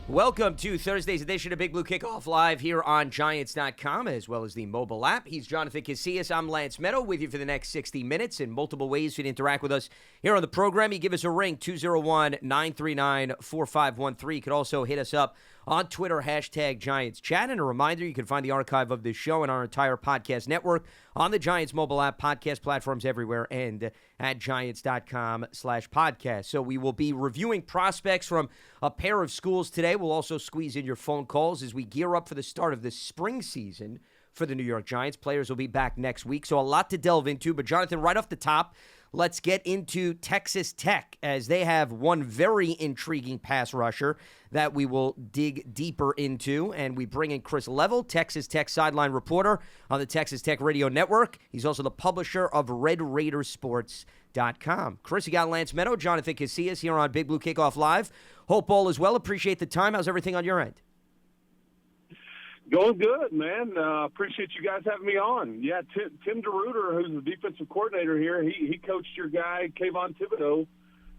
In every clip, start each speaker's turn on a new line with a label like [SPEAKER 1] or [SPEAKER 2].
[SPEAKER 1] Welcome to Thursday's edition of Big Blue Kickoff Live here on Giants.com, as well as the mobile app. He's Jonathan Casillas. I'm Lance Medow with you for the next 60 minutes. In multiple ways you can interact with us here on the program. You give us a ring, 201-939-4513. You could also hit us up on Twitter, hashtag Giants Chat. And a reminder, you can find the archive of this show and our entire podcast network on the Giants mobile app, podcast platforms everywhere, and at Giants.com/podcast. So we will be reviewing prospects from a pair of schools today. We'll also squeeze in your phone calls as we gear up for the start of the spring season for the New York Giants. Players will be back next week, so a lot to delve into. But, Jonathan, right off the top, let's get into Texas Tech, as they have one very intriguing pass rusher that we will dig deeper into. And we bring in Chris Level, Texas Tech sideline reporter on the Texas Tech Radio Network. He's also the publisher of RedRaidersports.com. Chris, you got Lance Medow, Jonathan Casillas here on Big Blue Kickoff Live. Hope all is well. Appreciate the time. How's everything on your end?
[SPEAKER 2] Going good, man. Appreciate you guys having me on. Yeah, Tim DeRuyter, who's the defensive coordinator here, he coached your guy, Kayvon Thibodeau,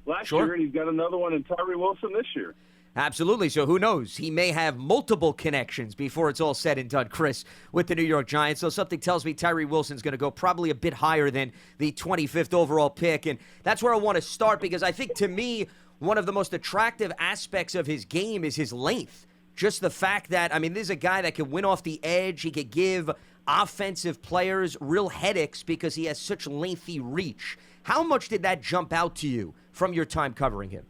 [SPEAKER 2] last year, and he's got another one in Tyree Wilson this year.
[SPEAKER 1] Absolutely. So who knows? He may have multiple connections before it's all said and done, Chris, with the New York Giants. So something tells me Tyree Wilson's going to go probably a bit higher than the 25th overall pick. And that's where I want to start, because I think, to me, one of the most attractive aspects of his game is his length. Just the fact that, I mean, this is a guy that can win off the edge. He could give offensive players real headaches because he has such lengthy reach. How much did that jump out to you from your time covering him?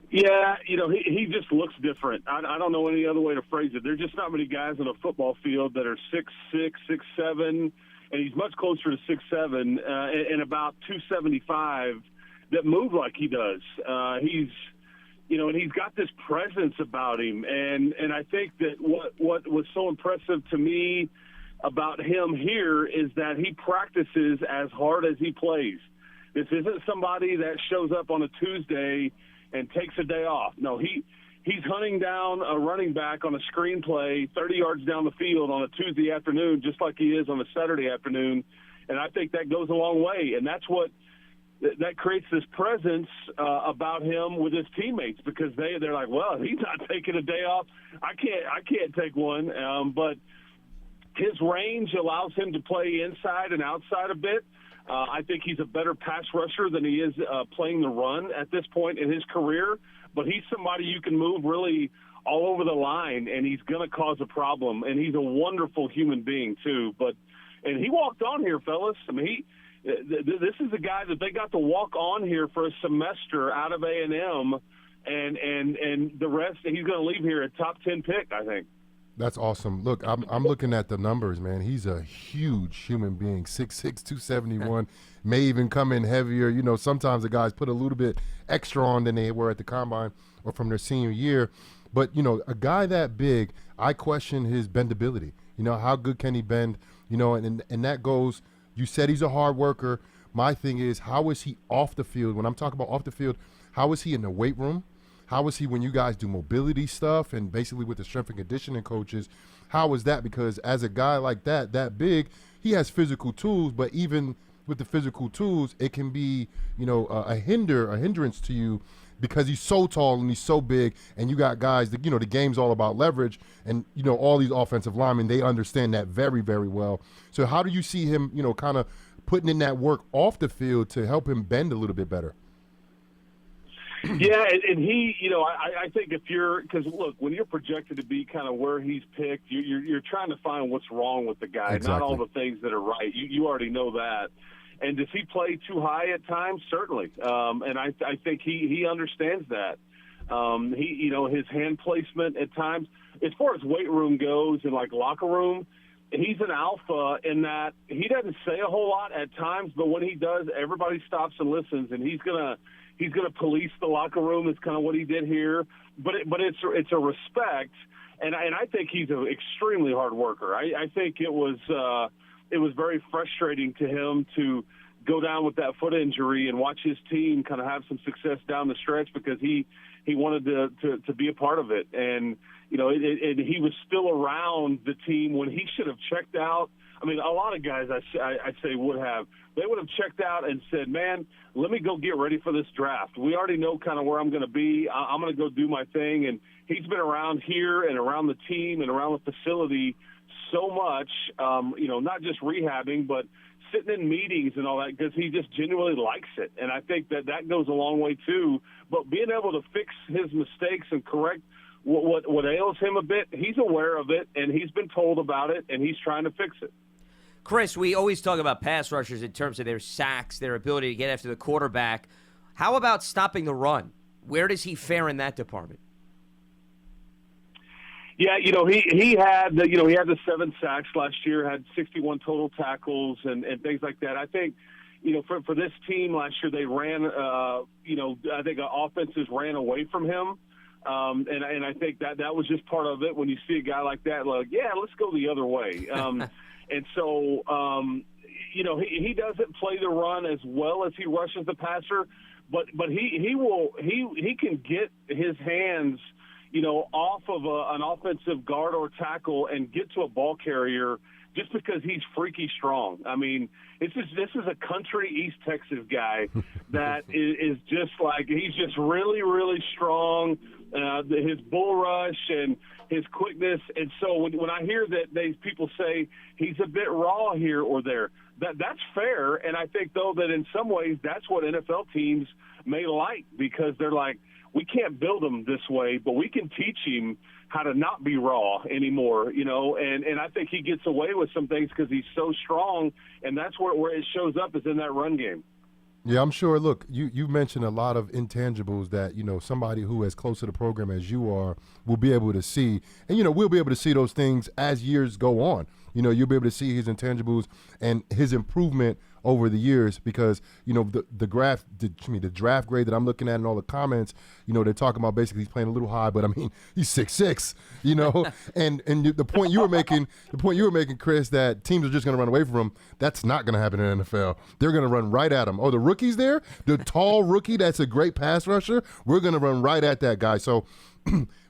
[SPEAKER 2] Yeah, he just looks different. I don't know any other way to phrase it. There's just not many guys on a football field that are 6'6", 6'7", and he's much closer to 6'7", and about 275 that move like he does. And he's got this presence about him. And I think that what was so impressive to me about him here is that he practices as hard as he plays. This isn't somebody that shows up on a Tuesday and takes a day off. No, he's hunting down a running back on a screenplay 30 yards down the field on a Tuesday afternoon, just like he is on a Saturday afternoon. And I think that goes a long way. And that's what that creates this presence about him with his teammates, because they're like, well, he's not taking a day off. I can't take one. But his range allows him to play inside and outside a bit. I think he's a better pass rusher than he is playing the run at this point in his career. But he's somebody you can move really all over the line, and he's going to cause a problem. And he's a wonderful human being too. And he walked on here, fellas. I mean, this is a guy that they got to walk on here for a semester out of A&M, and the rest, he's going to leave here a top 10 pick, I think.
[SPEAKER 3] That's awesome. Look, I'm looking at the numbers, man. He's a huge human being, 6'6", 271, may even come in heavier. Sometimes the guys put a little bit extra on than they were at the combine or from their senior year. But, a guy that big, I question his bendability. How good can he bend? And that goes, you said he's a hard worker. My thing is, how is he off the field? When I'm talking about off the field, how is he in the weight room? How is he when you guys do mobility stuff and basically with the strength and conditioning coaches? How is that? Because as a guy like that big, he has physical tools, but even with the physical tools, it can be, a hindrance to you because he's so tall and he's so big, and you got guys that, the game's all about leverage, and, all these offensive linemen, they understand that very, very well. So how do you see him, kind of putting in that work off the field to help him bend a little bit better?
[SPEAKER 2] Yeah, and he, I think because look, when you're projected to be kind of where he's picked, you're trying to find what's wrong with the guy,
[SPEAKER 3] exactly.
[SPEAKER 2] Not all the things that are right. You already know that. And does he play too high at times? Certainly. And I think he understands that. His hand placement at times, as far as weight room goes and like locker room, he's an alpha in that he doesn't say a whole lot at times, but when he does, everybody stops and listens, and he's gonna police the locker room. It's kind of what he did here, but it's a respect, and I think he's an extremely hard worker. I think it was very frustrating to him to go down with that foot injury and watch his team kind of have some success down the stretch, because he wanted to be a part of it, and he was still around the team when he should have checked out I mean, a lot of guys I'd say would have. They would have checked out and said, man, let me go get ready for this draft. We already know kind of where I'm going to be. I'm going to go do my thing. And he's been around here and around the team and around the facility so much, not just rehabbing, but sitting in meetings and all that, because he just genuinely likes it. And I think that goes a long way too. But being able to fix his mistakes and correct what ails him a bit, he's aware of it, and he's been told about it, and he's trying to fix it.
[SPEAKER 1] Chris, we always talk about pass rushers in terms of their sacks, their ability to get after the quarterback. How about stopping the run? Where does he fare in that department?
[SPEAKER 2] Yeah, he had the 7 sacks last year, had 61 total tackles and things like that. I think, for this team last year, they ran, I think offenses ran away from him. And I think that was just part of it. When you see a guy like that, like, yeah, let's go the other way. And so, he doesn't play the run as well as he rushes the passer, but he can get his hands, off of an offensive guard or tackle and get to a ball carrier just because he's freaky strong. I mean, this is a country East Texas guy that is just like, he's just really, really strong. His bull rush and his quickness. And so when I hear that people say he's a bit raw here or there, that's fair. And I think, though, that in some ways that's what NFL teams may like, because they're like, we can't build him this way, but we can teach him how to not be raw anymore, and I think he gets away with some things because he's so strong, and that's where it shows up, is in that run game.
[SPEAKER 3] Yeah, I'm sure. Look, you mentioned a lot of intangibles that, somebody who is close to the program as you are will be able to see. And, we'll be able to see those things as years go on. You'll be able to see his intangibles and his improvement over the years, because, the draft grade that I'm looking at and all the comments, they're talking about basically he's playing a little high, but I mean, he's 6'6", and the point you were making, Chris, that teams are just going to run away from him. That's not going to happen in the NFL. They're going to run right at him. Oh, the rookie's there? The tall rookie that's a great pass rusher? We're going to run right at that guy. So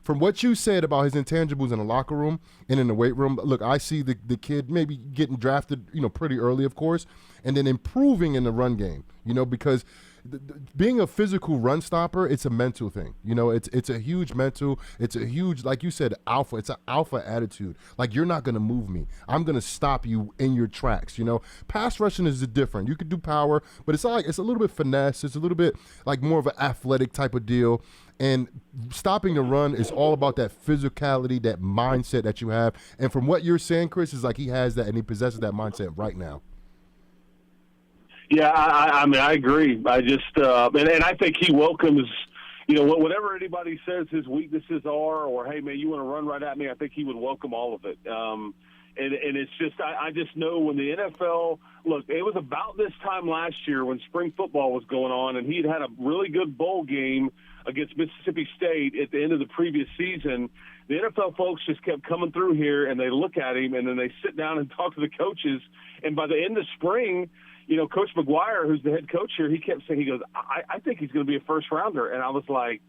[SPEAKER 3] from what you said about his intangibles in the locker room and in the weight room, look, I see the kid maybe getting drafted, pretty early, of course, and then improving in the run game, because being a physical run stopper, it's a mental thing. It's a huge mental, it's a huge, like you said, alpha. It's an alpha attitude. Like, you're not going to move me. I'm going to stop you in your tracks. Pass rushing is different. You could do power, but it's a little bit finesse. It's a little bit like more of an athletic type of deal. And stopping the run is all about that physicality, that mindset that you have. And from what you're saying, Chris, is like he has that and he possesses that mindset right now.
[SPEAKER 2] Yeah, I mean, I agree. I just and I think he welcomes, whatever anybody says his weaknesses are, or, hey, man, you want to run right at me, I think he would welcome all of it. And it's just, I just know when the NFL, look, it was about this time last year when spring football was going on, and he'd had a really good bowl game against Mississippi State at the end of the previous season. The NFL folks just kept coming through here, and they look at him, and then they sit down and talk to the coaches. And by the end of spring, Coach McGuire, who's the head coach here, he kept saying, he goes, I think he's going to be a first-rounder. And I was like,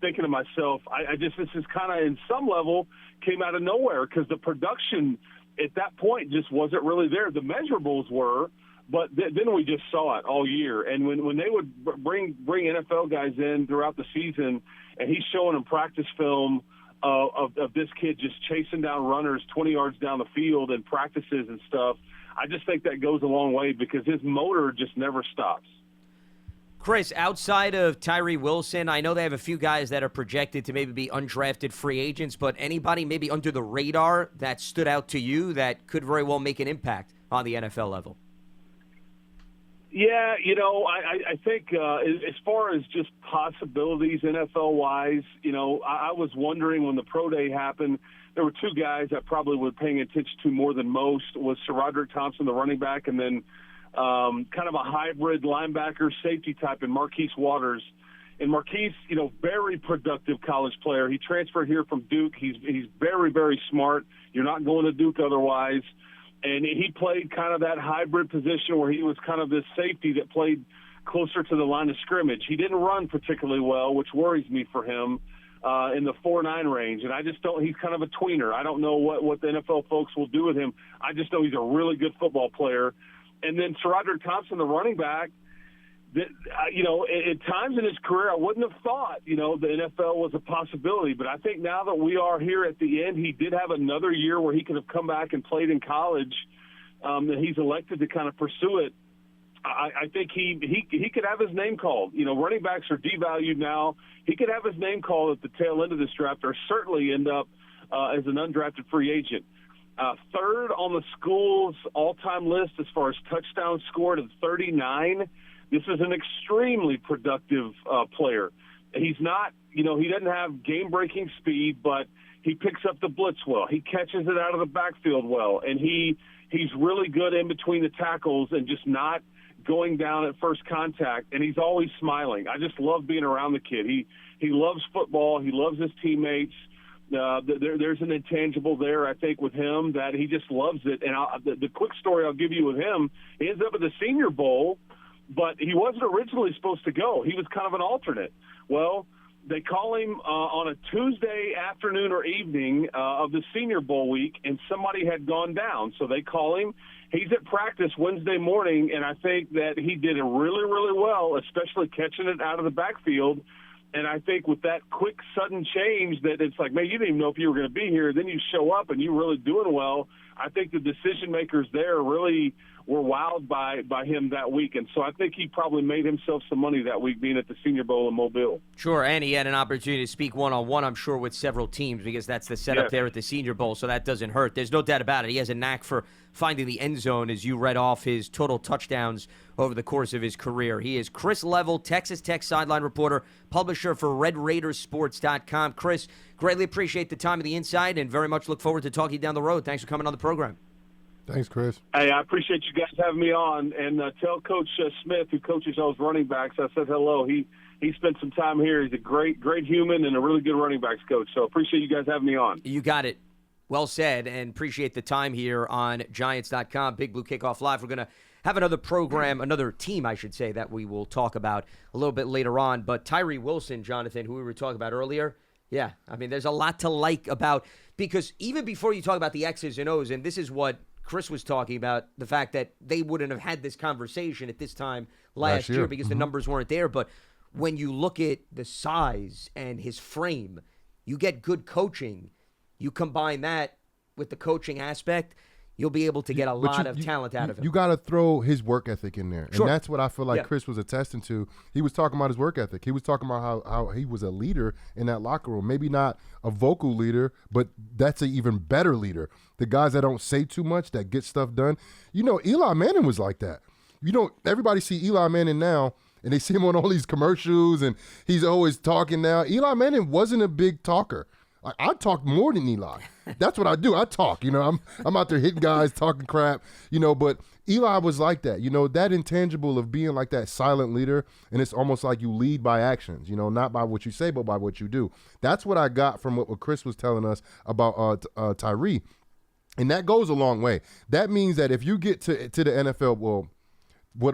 [SPEAKER 2] thinking to myself, this is kind of, in some level, came out of nowhere, because the production at that point just wasn't really there. The measurables were, but then we just saw it all year. And when they would bring NFL guys in throughout the season, and he's showing them practice film of this kid just chasing down runners 20 yards down the field in practices and stuff, I just think that goes a long way, because his motor just never stops.
[SPEAKER 1] Chris, outside of Tyree Wilson, I know they have a few guys that are projected to maybe be undrafted free agents, but anybody maybe under the radar that stood out to you that could very well make an impact on the NFL level?
[SPEAKER 2] Yeah, I think as far as just possibilities NFL-wise, I was wondering when the pro day happened, there were two guys that probably were paying attention to more than most, was Sir Roderick Thompson, the running back, and then kind of a hybrid linebacker safety type in Marquise Waters. And Marquise, very productive college player. He transferred here from Duke. He's very, very smart. You're not going to Duke otherwise. And he played kind of that hybrid position where he was kind of this safety that played closer to the line of scrimmage. He didn't run particularly well, which worries me for him. in the 4.9 range, and I just don't. He's kind of a tweener. I don't know what the NFL folks will do with him. I just know he's a really good football player. And then SaRodorick Thompson, the running back. At times in his career, I wouldn't have thought, the NFL was a possibility. But I think now that we are here at the end, he did have another year where he could have come back and played in college, that he's elected to kind of pursue it. I think he could have his name called. Running backs are devalued now. He could have his name called at the tail end of this draft, or certainly end up as an undrafted free agent. Third on the school's all-time list as far as touchdowns scored at 39. This is an extremely productive player. He's not, he doesn't have game-breaking speed, but he picks up the blitz well. He catches it out of the backfield well, and he's really good in between the tackles and just not going down at first contact, and he's always smiling. I just love being around the kid. He loves football. He loves his teammates. There's an intangible there, I think, with him that he just loves it. And the quick story I'll give you with him, he ends up at the Senior Bowl, but he wasn't originally supposed to go. He was kind of an alternate. Well, they call him on a Tuesday afternoon or evening of the Senior Bowl week, and somebody had gone down. So they call him. He's at practice Wednesday morning, and I think that he did it really, really well, especially catching it out of the backfield. And I think with that quick, sudden change that it's like, man, you didn't even know if you were going to be here. Then you show up and you're really doing well. I think the decision makers there really were wowed by him that week. And so I think he probably made himself some money that week being at the Senior Bowl in Mobile.
[SPEAKER 1] Sure, and he had an opportunity to speak one-on-one, I'm sure, with several teams because that's the setup there at the Senior Bowl, so that doesn't hurt. There's no doubt about it. He has a knack for finding the end zone as you read off his total touchdowns over the course of his career. He is Chris Level, Texas Tech sideline reporter, publisher for RedRaidersSports.com. Chris, greatly appreciate the time and the insight and very much look forward to talking down the road. Thanks for coming on the program.
[SPEAKER 3] Thanks, Chris.
[SPEAKER 2] Hey, I appreciate you guys having me on. And tell Coach Smith, who coaches those running backs, I said hello. He spent some time here. He's a great human and a really good running backs coach. So appreciate you guys having me on.
[SPEAKER 1] You got it. Well said, and appreciate the time here on Giants.com. Big Blue Kickoff Live. We're going to have another program, another team, I should say, that we will talk about a little bit later on. But Tyree Wilson, Jonathan, who we were talking about earlier, yeah, I mean, there's a lot to like about, because even before you talk about the X's and O's, and this is what Chris was talking about, the fact that they wouldn't have had this conversation at this time last year because the numbers weren't there. But when you look at the size and his frame, you get good coaching. You combine that with the coaching aspect, you'll be able to get a lot of talent out of him.
[SPEAKER 3] You got to throw his work ethic in there.
[SPEAKER 1] Sure.
[SPEAKER 3] And that's what I feel like Chris was attesting to. He was talking about his work ethic. He was talking about how he was a leader in that locker room. Maybe not a vocal leader, but that's an even better leader. The guys that don't say too much, that get stuff done. Eli Manning was like that. Everybody see Eli Manning now, and they see him on all these commercials, and he's always talking now. Eli Manning wasn't a big talker. I talk more than Eli. That's what I do. I talk. I'm out there hitting guys, talking crap. But Eli was like that. That intangible of being like that silent leader, and it's almost like you lead by actions. Not by what you say, but by what you do. That's what I got from what Chris was telling us about Tyree, and that goes a long way. That means that if you get to the NFL,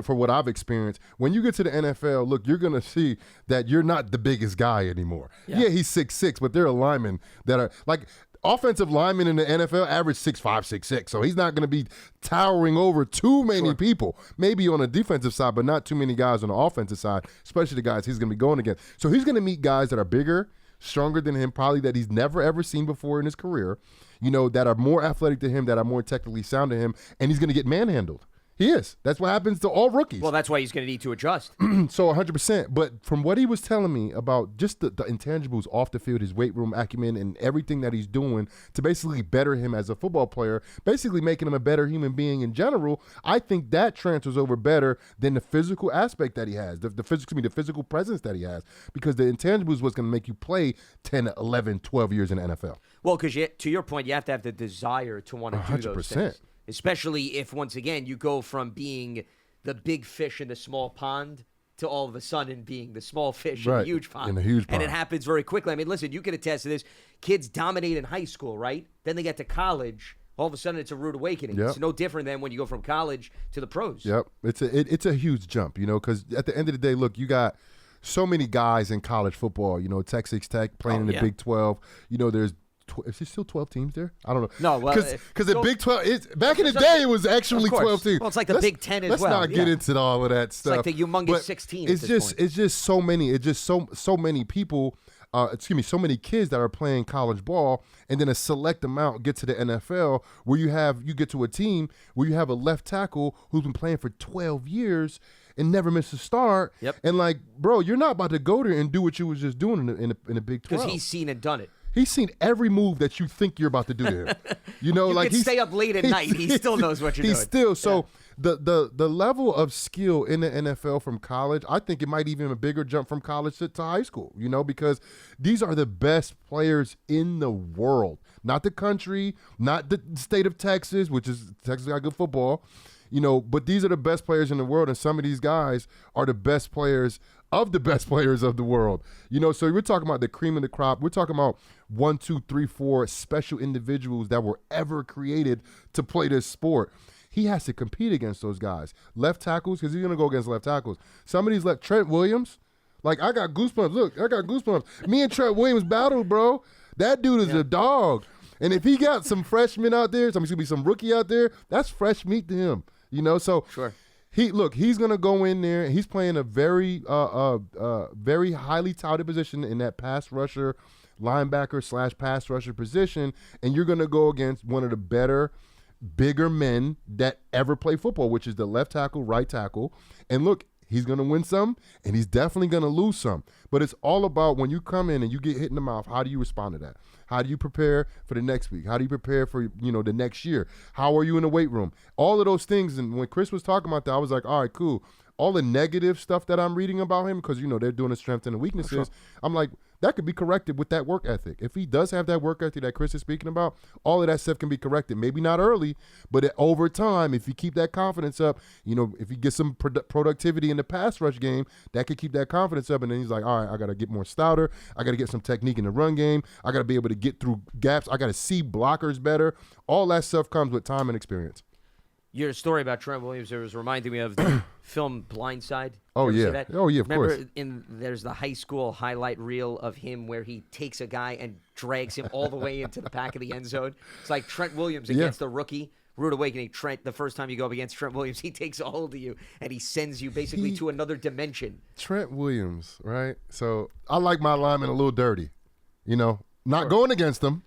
[SPEAKER 3] for what I've experienced, when you get to the NFL, look, you're going to see that you're not the biggest guy anymore. Yeah, he's 6'6", but there are linemen that are like offensive linemen in the NFL average 6'5", 6'6", so he's not going to be towering over too many people. Maybe on the defensive side, but not too many guys on the offensive side, especially the guys he's going to be going against. So he's going to meet guys that are bigger, stronger than him, probably that he's never, ever seen before in his career, that are more athletic than him, that are more technically sound than him, and he's going to get manhandled. He is. That's what happens to all rookies.
[SPEAKER 1] Well, that's why he's going to need to adjust.
[SPEAKER 3] So 100%. But from what he was telling me about just the intangibles off the field, his weight room acumen and everything that he's doing to basically better him as a football player, basically making him a better human being in general, I think that transfers over better than the physical aspect that he has, the physical presence that he has, because the intangibles was going to make you play 10, 11, 12 years in the NFL.
[SPEAKER 1] Well, because to your point, you have to have the desire to want to do those things. Especially if, once again, you go from being the big fish in the small pond to all of a sudden being the small fish in the huge pond. And it happens very quickly. I mean, listen, you can attest to this. Kids dominate in high school, right? Then they get to college. All of a sudden, it's a rude awakening. Yep. It's no different than when you go from college to the pros.
[SPEAKER 3] Yep. It's a huge jump, because at the end of the day, look, you got so many guys in college football. You know, Texas Tech playing in the Big 12. You know, there's is there still 12 teams there? I don't know.
[SPEAKER 1] No, well,
[SPEAKER 3] because the Big 12 back in the day it was actually 12 teams.
[SPEAKER 1] Well, it's like the Big 10 as
[SPEAKER 3] let's
[SPEAKER 1] well.
[SPEAKER 3] Let's not get into all of that stuff.
[SPEAKER 1] It's like the humongous 16.
[SPEAKER 3] It's just so many. It's just so many people. So many kids that are playing college ball, and then a select amount get to the NFL where you get to a team where you have a left tackle who's been playing for 12 years and never missed a start.
[SPEAKER 1] Yep.
[SPEAKER 3] And like, bro, you're not about to go there and do what you was just doing in the Big 12.
[SPEAKER 1] Because he's seen and done it.
[SPEAKER 3] He's seen every move that you think you're about to do to him. You know,
[SPEAKER 1] you can stay up late at night. He still knows what you're doing.
[SPEAKER 3] He's still the level of skill in the NFL from college. I think it might even a bigger jump from college to high school. You know, because these are the best players in the world, not the country, not the state of Texas, which is Texas got good football. You know, but these are the best players in the world, and some of these guys are the best players of the best players of the world. You know, so we're talking about the cream of the crop. We're talking about 1, 2, 3, 4 special individuals that were ever created to play this sport. He has to compete against those guys. Left tackles, because he's going to go against left tackles. Some of these Trent Williams, like I got goosebumps. Look, I got goosebumps. Me and Trent Williams battled, bro. That dude is a dog. And if he got some freshmen out there, some rookie out there, that's fresh meat to him. You know, so
[SPEAKER 1] sure.
[SPEAKER 3] He's gonna go in there. He's playing a very very highly touted position in that pass rusher, linebacker / pass rusher position, and you're gonna go against one of the better, bigger men that ever play football, which is the left tackle, right tackle. And look, he's gonna win some, and he's definitely gonna lose some. But it's all about when you come in and you get hit in the mouth, how do you respond to that? How do you prepare for the next week? How do you prepare for, the next year? How are you in the weight room? All of those things. And when Chris was talking about that, I was like, all right, cool. All the negative stuff that I'm reading about him, because, they're doing the strengths and the weaknesses, sure. I'm like, that could be corrected with that work ethic. If he does have that work ethic that Chris is speaking about, all of that stuff can be corrected. Maybe not early, but over time, if you keep that confidence up, if you get some productivity in the pass rush game, that could keep that confidence up. And then he's like, all right, I got to get more stouter. I got to get some technique in the run game. I got to be able to get through gaps. I got to see blockers better. All that stuff comes with time and experience.
[SPEAKER 1] Your story about Trent Williams was reminding me of the film Blindside.
[SPEAKER 3] Oh, yeah. Oh, yeah, of course.
[SPEAKER 1] Remember, there's the high school highlight reel of him where he takes a guy and drags him all the way into the back of the end zone. It's like Trent Williams against the rookie. Rude awakening. Trent, the first time you go up against Trent Williams, he takes a hold of you and he sends you basically to another dimension.
[SPEAKER 3] Trent Williams, right? So I like my lineman a little dirty, not going against them.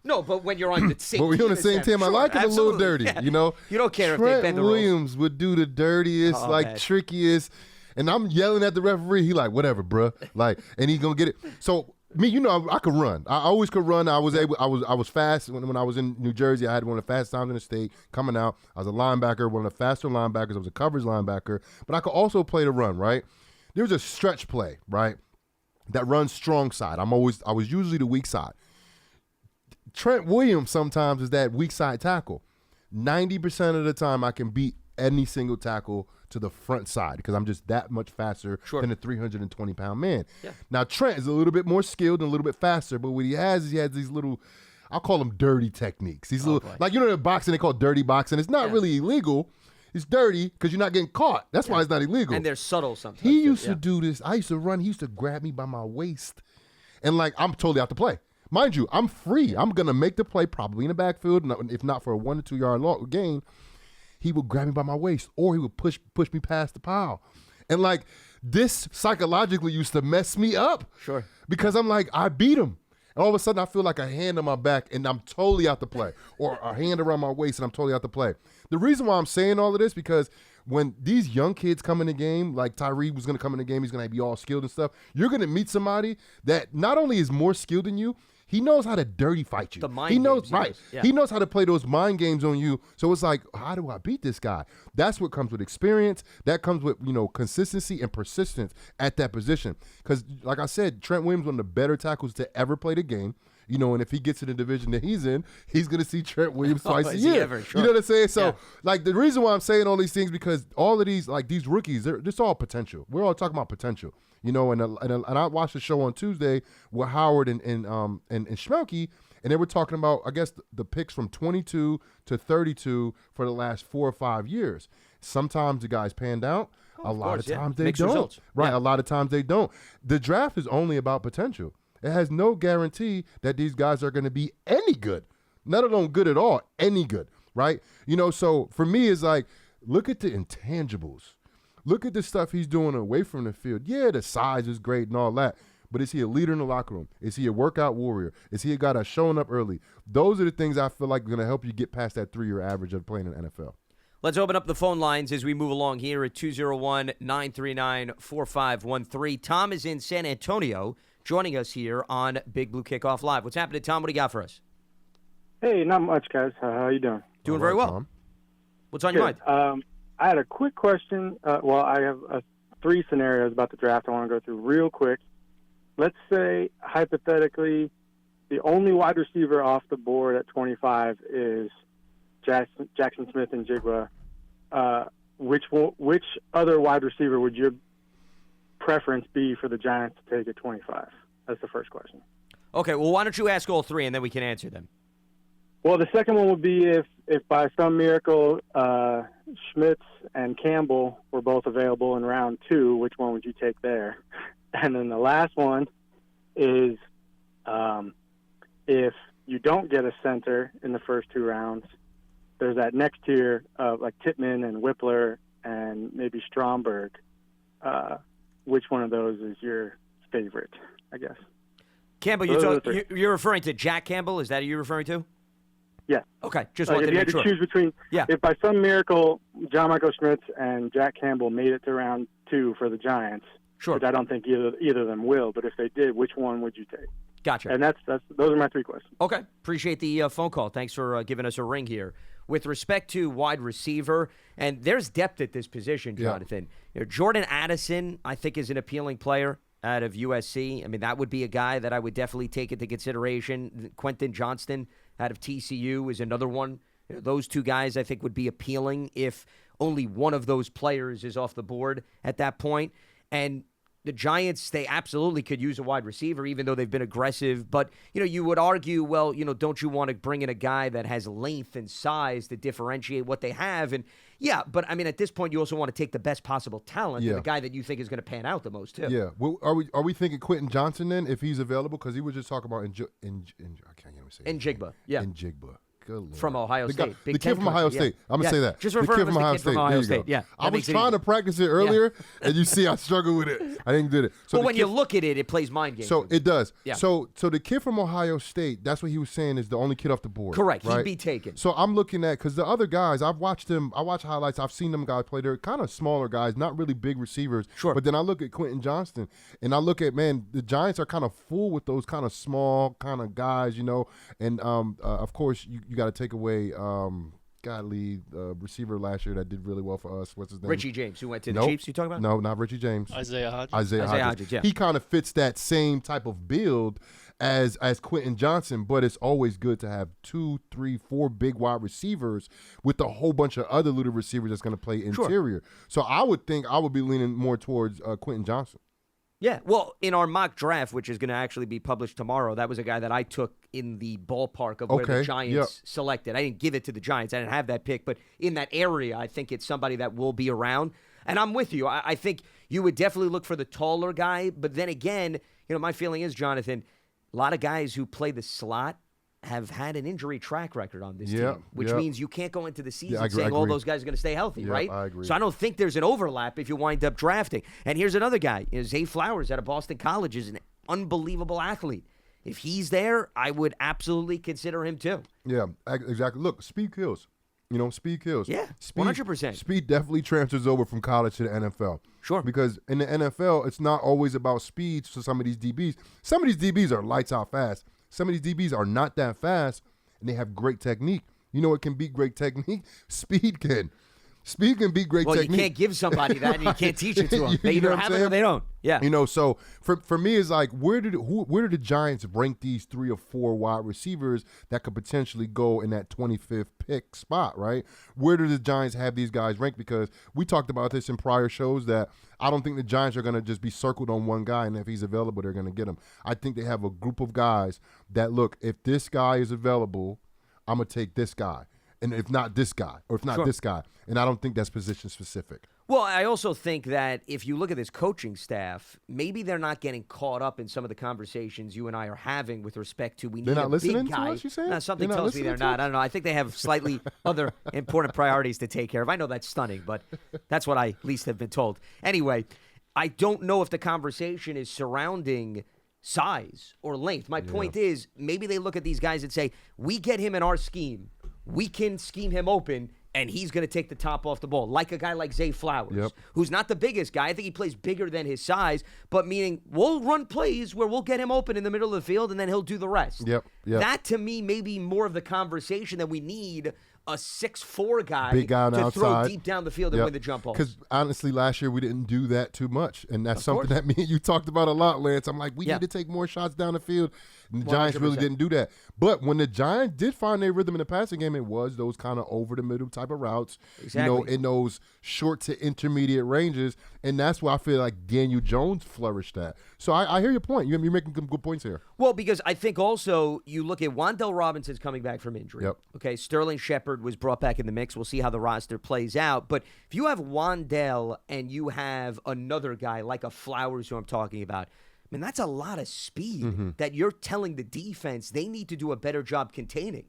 [SPEAKER 1] No, but when you're on the same team.
[SPEAKER 3] But we're on the same team. I like it a little dirty, You
[SPEAKER 1] don't care if
[SPEAKER 3] Trent
[SPEAKER 1] they bend the rules.
[SPEAKER 3] Williams would do the dirtiest, trickiest. And I'm yelling at the referee. He like, whatever, bruh. And he gonna get it. So me, I could run. I always could run. I was fast when I was in New Jersey. I had one of the fastest times in the state coming out. I was a linebacker, one of the faster linebackers. I was a coverage linebacker. But I could also play the run, right? There was a stretch play, right? That runs strong side. I was usually the weak side. Trent Williams sometimes is that weak side tackle. 90% of the time I can beat any single tackle to the front side because I'm just that much faster than a 320-pound man. Yeah. Now, Trent is a little bit more skilled and a little bit faster, but what he has these little, I'll call them dirty techniques. These little, in boxing, they call it dirty boxing. It's not really illegal. It's dirty because you're not getting caught. That's why it's not illegal.
[SPEAKER 1] And they're subtle sometimes.
[SPEAKER 3] He used to do this. I used to run. He used to grab me by my waist. And, I'm totally out to play. Mind you, I'm free. I'm going to make the play probably in the backfield, if not for a 1 to 2 yard gain. He would grab me by my waist or he would push me past the pile. And, this psychologically used to mess me up.
[SPEAKER 1] Sure.
[SPEAKER 3] Because I'm like, I beat him. And all of a sudden I feel like a hand on my back and I'm totally out to play. Or a hand around my waist and I'm totally out to play. The reason why I'm saying all of this because when these young kids come in the game, like Tyree was going to come in the game, he's going to be all skilled and stuff, you're going to meet somebody that not only is more skilled than you, he knows how to dirty fight you.
[SPEAKER 1] The mind games.
[SPEAKER 3] Right. Yeah. He knows how to play those mind games on you. So it's like, how do I beat this guy? That's what comes with experience. That comes with, consistency and persistence at that position. Because, like I said, Trent Williams one of the better tackles to ever play the game. And if he gets in the division that he's in, he's going to see Trent Williams twice a year.
[SPEAKER 1] Sure.
[SPEAKER 3] You know what I'm saying? So, the reason why I'm saying all these things because all of these, these rookies, they're just all potential. We're all talking about potential. And I watched the show on Tuesday with Howard and Schmelke, and they were talking about, I guess, the picks from 22 to 32 for the last 4 or 5 years. Sometimes the guys panned out. A lot of times they
[SPEAKER 1] Mixed
[SPEAKER 3] don't.
[SPEAKER 1] results.
[SPEAKER 3] Right,
[SPEAKER 1] Yeah.
[SPEAKER 3] a lot of times they don't. The draft is only about potential. It has no guarantee that these guys are going to be any good, let alone good at all, any good, right? So for me, it's like, look at the intangibles. Look at the stuff he's doing away from the field. Yeah, the size is great and all that, but is he a leader in the locker room? Is he a workout warrior? Is he a guy that's showing up early? Those are the things I feel like are going to help you get past that 3-year average of playing in the NFL.
[SPEAKER 1] Let's open up the phone lines as we move along here at 201-939-4513. Tom is in San Antonio joining us here on Big Blue Kickoff Live. What's happening, Tom? What do you got for us?
[SPEAKER 4] Hey, not much, guys. How you doing?
[SPEAKER 1] Doing very well.
[SPEAKER 3] Tom.
[SPEAKER 1] What's on your mind?
[SPEAKER 4] I had a quick question. I have 3 scenarios about the draft I want to go through real quick. Let's say, hypothetically, the only wide receiver off the board at 25 is Jackson Smith and Jigba. Which other wide receiver would your preference be for the Giants to take at 25? That's the first question.
[SPEAKER 1] Okay, well, why don't you ask all 3 and then we can answer them?
[SPEAKER 4] Well, the second one would be if by some miracle Schmitz and Campbell were both available in round 2, which one would you take there? And then the last one is if you don't get a center in the first 2 rounds, there's that next tier of like Tippmann and Whippler and maybe Stromberg. Which one of those is your favorite, I guess?
[SPEAKER 1] Campbell, you're referring to Jack Campbell? Is that who you're referring to?
[SPEAKER 4] Yeah.
[SPEAKER 1] Okay, just
[SPEAKER 4] like
[SPEAKER 1] wanted
[SPEAKER 4] if
[SPEAKER 1] to
[SPEAKER 4] you
[SPEAKER 1] make
[SPEAKER 4] had
[SPEAKER 1] sure.
[SPEAKER 4] to choose between, if by some miracle John Michael Schmitz and Jack Campbell made it to round 2 for the Giants,
[SPEAKER 1] Sure.
[SPEAKER 4] which I don't think either of them will, but if they did, which one would you take?
[SPEAKER 1] Gotcha.
[SPEAKER 4] And those are my 3 questions.
[SPEAKER 1] Okay, appreciate the phone call. Thanks for giving us a ring here. With respect to wide receiver, and there's depth at this position, Jonathan. Jordan Addison, I think, is an appealing player out of USC. I mean, that would be a guy that I would definitely take into consideration. Quentin Johnston out of TCU is another one. Those 2 guys, I think, would be appealing if only one of those players is off the board at that point. And the Giants, they absolutely could use a wide receiver, even though they've been aggressive. But, you would argue, well, don't you want to bring in a guy that has length and size to differentiate what they have? And, yeah, but, I mean, at this point, you also want to take the best possible talent and the guy that you think is going to pan out the most, too.
[SPEAKER 3] Yeah. Well, are we thinking Quentin Johnson then, if he's available? Because he was just talking about I can't even say
[SPEAKER 1] Njigba, yeah.
[SPEAKER 3] Njigba. Good Lord.
[SPEAKER 1] From Ohio State.
[SPEAKER 3] The kid from Ohio State. I'm going to say that.
[SPEAKER 1] Just refer to him as the kid from Ohio State. Yeah.
[SPEAKER 3] I was trying to practice it earlier, and you see I struggle with it. I didn't do it.
[SPEAKER 1] So when you look at it, it plays mind games.
[SPEAKER 3] So it does.
[SPEAKER 1] Yeah.
[SPEAKER 3] So the kid from Ohio State, that's what he was saying is the only kid off the board.
[SPEAKER 1] Correct.
[SPEAKER 3] Right?
[SPEAKER 1] He'd be taken.
[SPEAKER 3] So I'm looking at, because the other guys, I watch highlights. I've seen them guys play. They're kind of smaller guys, not really big receivers.
[SPEAKER 1] Sure.
[SPEAKER 3] But then I look at Quentin Johnston, and I look at, the Giants are kind of full with those kind of small kind of guys, And, of course, you got to take away receiver last year that did really well for us. What's his name?
[SPEAKER 1] Richie James, who went to the Chiefs, you talking about?
[SPEAKER 3] No, not Richie James.
[SPEAKER 5] Isaiah Hodgins.
[SPEAKER 3] Isaiah Hodgins,
[SPEAKER 1] yeah.
[SPEAKER 3] He kind of fits that same type of build as Quentin Johnson, but it's always good to have 2, 3, 4 big wide receivers with a whole bunch of other little receivers that's going to play interior. So I would think I would be leaning more towards Quentin Johnson.
[SPEAKER 1] Yeah, well, in our mock draft, which is going to actually be published tomorrow, that was a guy that I took in the ballpark of where the Giants selected. I didn't give it to the Giants. I didn't have that pick, but in that area, I think it's somebody that will be around. And I'm with you. I think you would definitely look for the taller guy, but then again, my feeling is, Jonathan, a lot of guys who play the slot have had an injury track record on this team, which means you can't go into the season saying all those guys are going to stay healthy, right?
[SPEAKER 3] I agree.
[SPEAKER 1] So I don't think there's an overlap if you wind up drafting. And here's another guy. Zay Flowers out of Boston College is an unbelievable athlete. If he's there, I would absolutely consider him too.
[SPEAKER 3] Yeah, exactly. Look, speed kills. Speed kills.
[SPEAKER 1] Yeah,
[SPEAKER 3] speed,
[SPEAKER 1] 100%.
[SPEAKER 3] Speed definitely transfers over from college to the NFL.
[SPEAKER 1] Sure.
[SPEAKER 3] Because in the NFL, it's not always about speed for some of these DBs. Some of these DBs are lights out fast. Some of these DBs are not that fast, and they have great technique. You know what can beat great technique? Speed can. Speed can beat great technique.
[SPEAKER 1] Well, you can't give somebody that, and you can't teach it to them. They either have it or they don't. Yeah.
[SPEAKER 3] So for me, it's like, where do the Giants rank these 3 or 4 wide receivers that could potentially go in that 25th pick spot, right? Where do the Giants have these guys ranked? Because we talked about this in prior shows that I don't think the Giants are going to just be circled on one guy, and if he's available, they're going to get him. I think they have a group of guys that, look, if this guy is available, I'm going to take this guy. And if not this guy, or if not this guy. And I don't think that's position specific.
[SPEAKER 1] Well, I also think that if you look at this coaching staff, maybe they're not getting caught up in some of the conversations you and I are having with respect to
[SPEAKER 3] They're not listening
[SPEAKER 1] big guy.
[SPEAKER 3] to us, you saying?
[SPEAKER 1] No, something
[SPEAKER 3] They're not
[SPEAKER 1] tells me they're
[SPEAKER 3] listening to
[SPEAKER 1] not. I don't know. I think they have slightly other important priorities to take care of. I know that's stunning, but that's what I at least have been told. Anyway, I don't know if the conversation is surrounding size or length. My point is, maybe they look at these guys and say, we get him in our scheme. We can scheme him open, and he's going to take the top off the ball, like a guy like Zay Flowers, who's not the biggest guy. I think he plays bigger than his size, but meaning we'll run plays where we'll get him open in the middle of the field, and then he'll do the rest. That, to me, may be more of the conversation that we need a 6'4" guy,
[SPEAKER 3] big guy on
[SPEAKER 1] to
[SPEAKER 3] outside.
[SPEAKER 1] throw deep down the field and win the jump balls.
[SPEAKER 3] Because honestly, last year we didn't do that too much, and that's something that me and you talked about a lot, Lance. I'm like, we need to take more shots down the field, and the Giants really didn't do that. But when the Giants did find their rhythm in the passing game, it was those kind of over-the-middle type of routes, in those short to intermediate ranges, and that's why I feel like Daniel Jones flourished at. So I hear your point. You're making some good points here.
[SPEAKER 1] Well, because I think also you look at Wan'Dale Robinson's coming back from injury. Okay, Sterling Shepard was brought back in the mix. We'll see how the roster plays out. But if you have Wan'Dale and you have another guy like a Flowers who I'm talking about, I mean, that's a lot of speed that you're telling the defense they need to do a better job containing.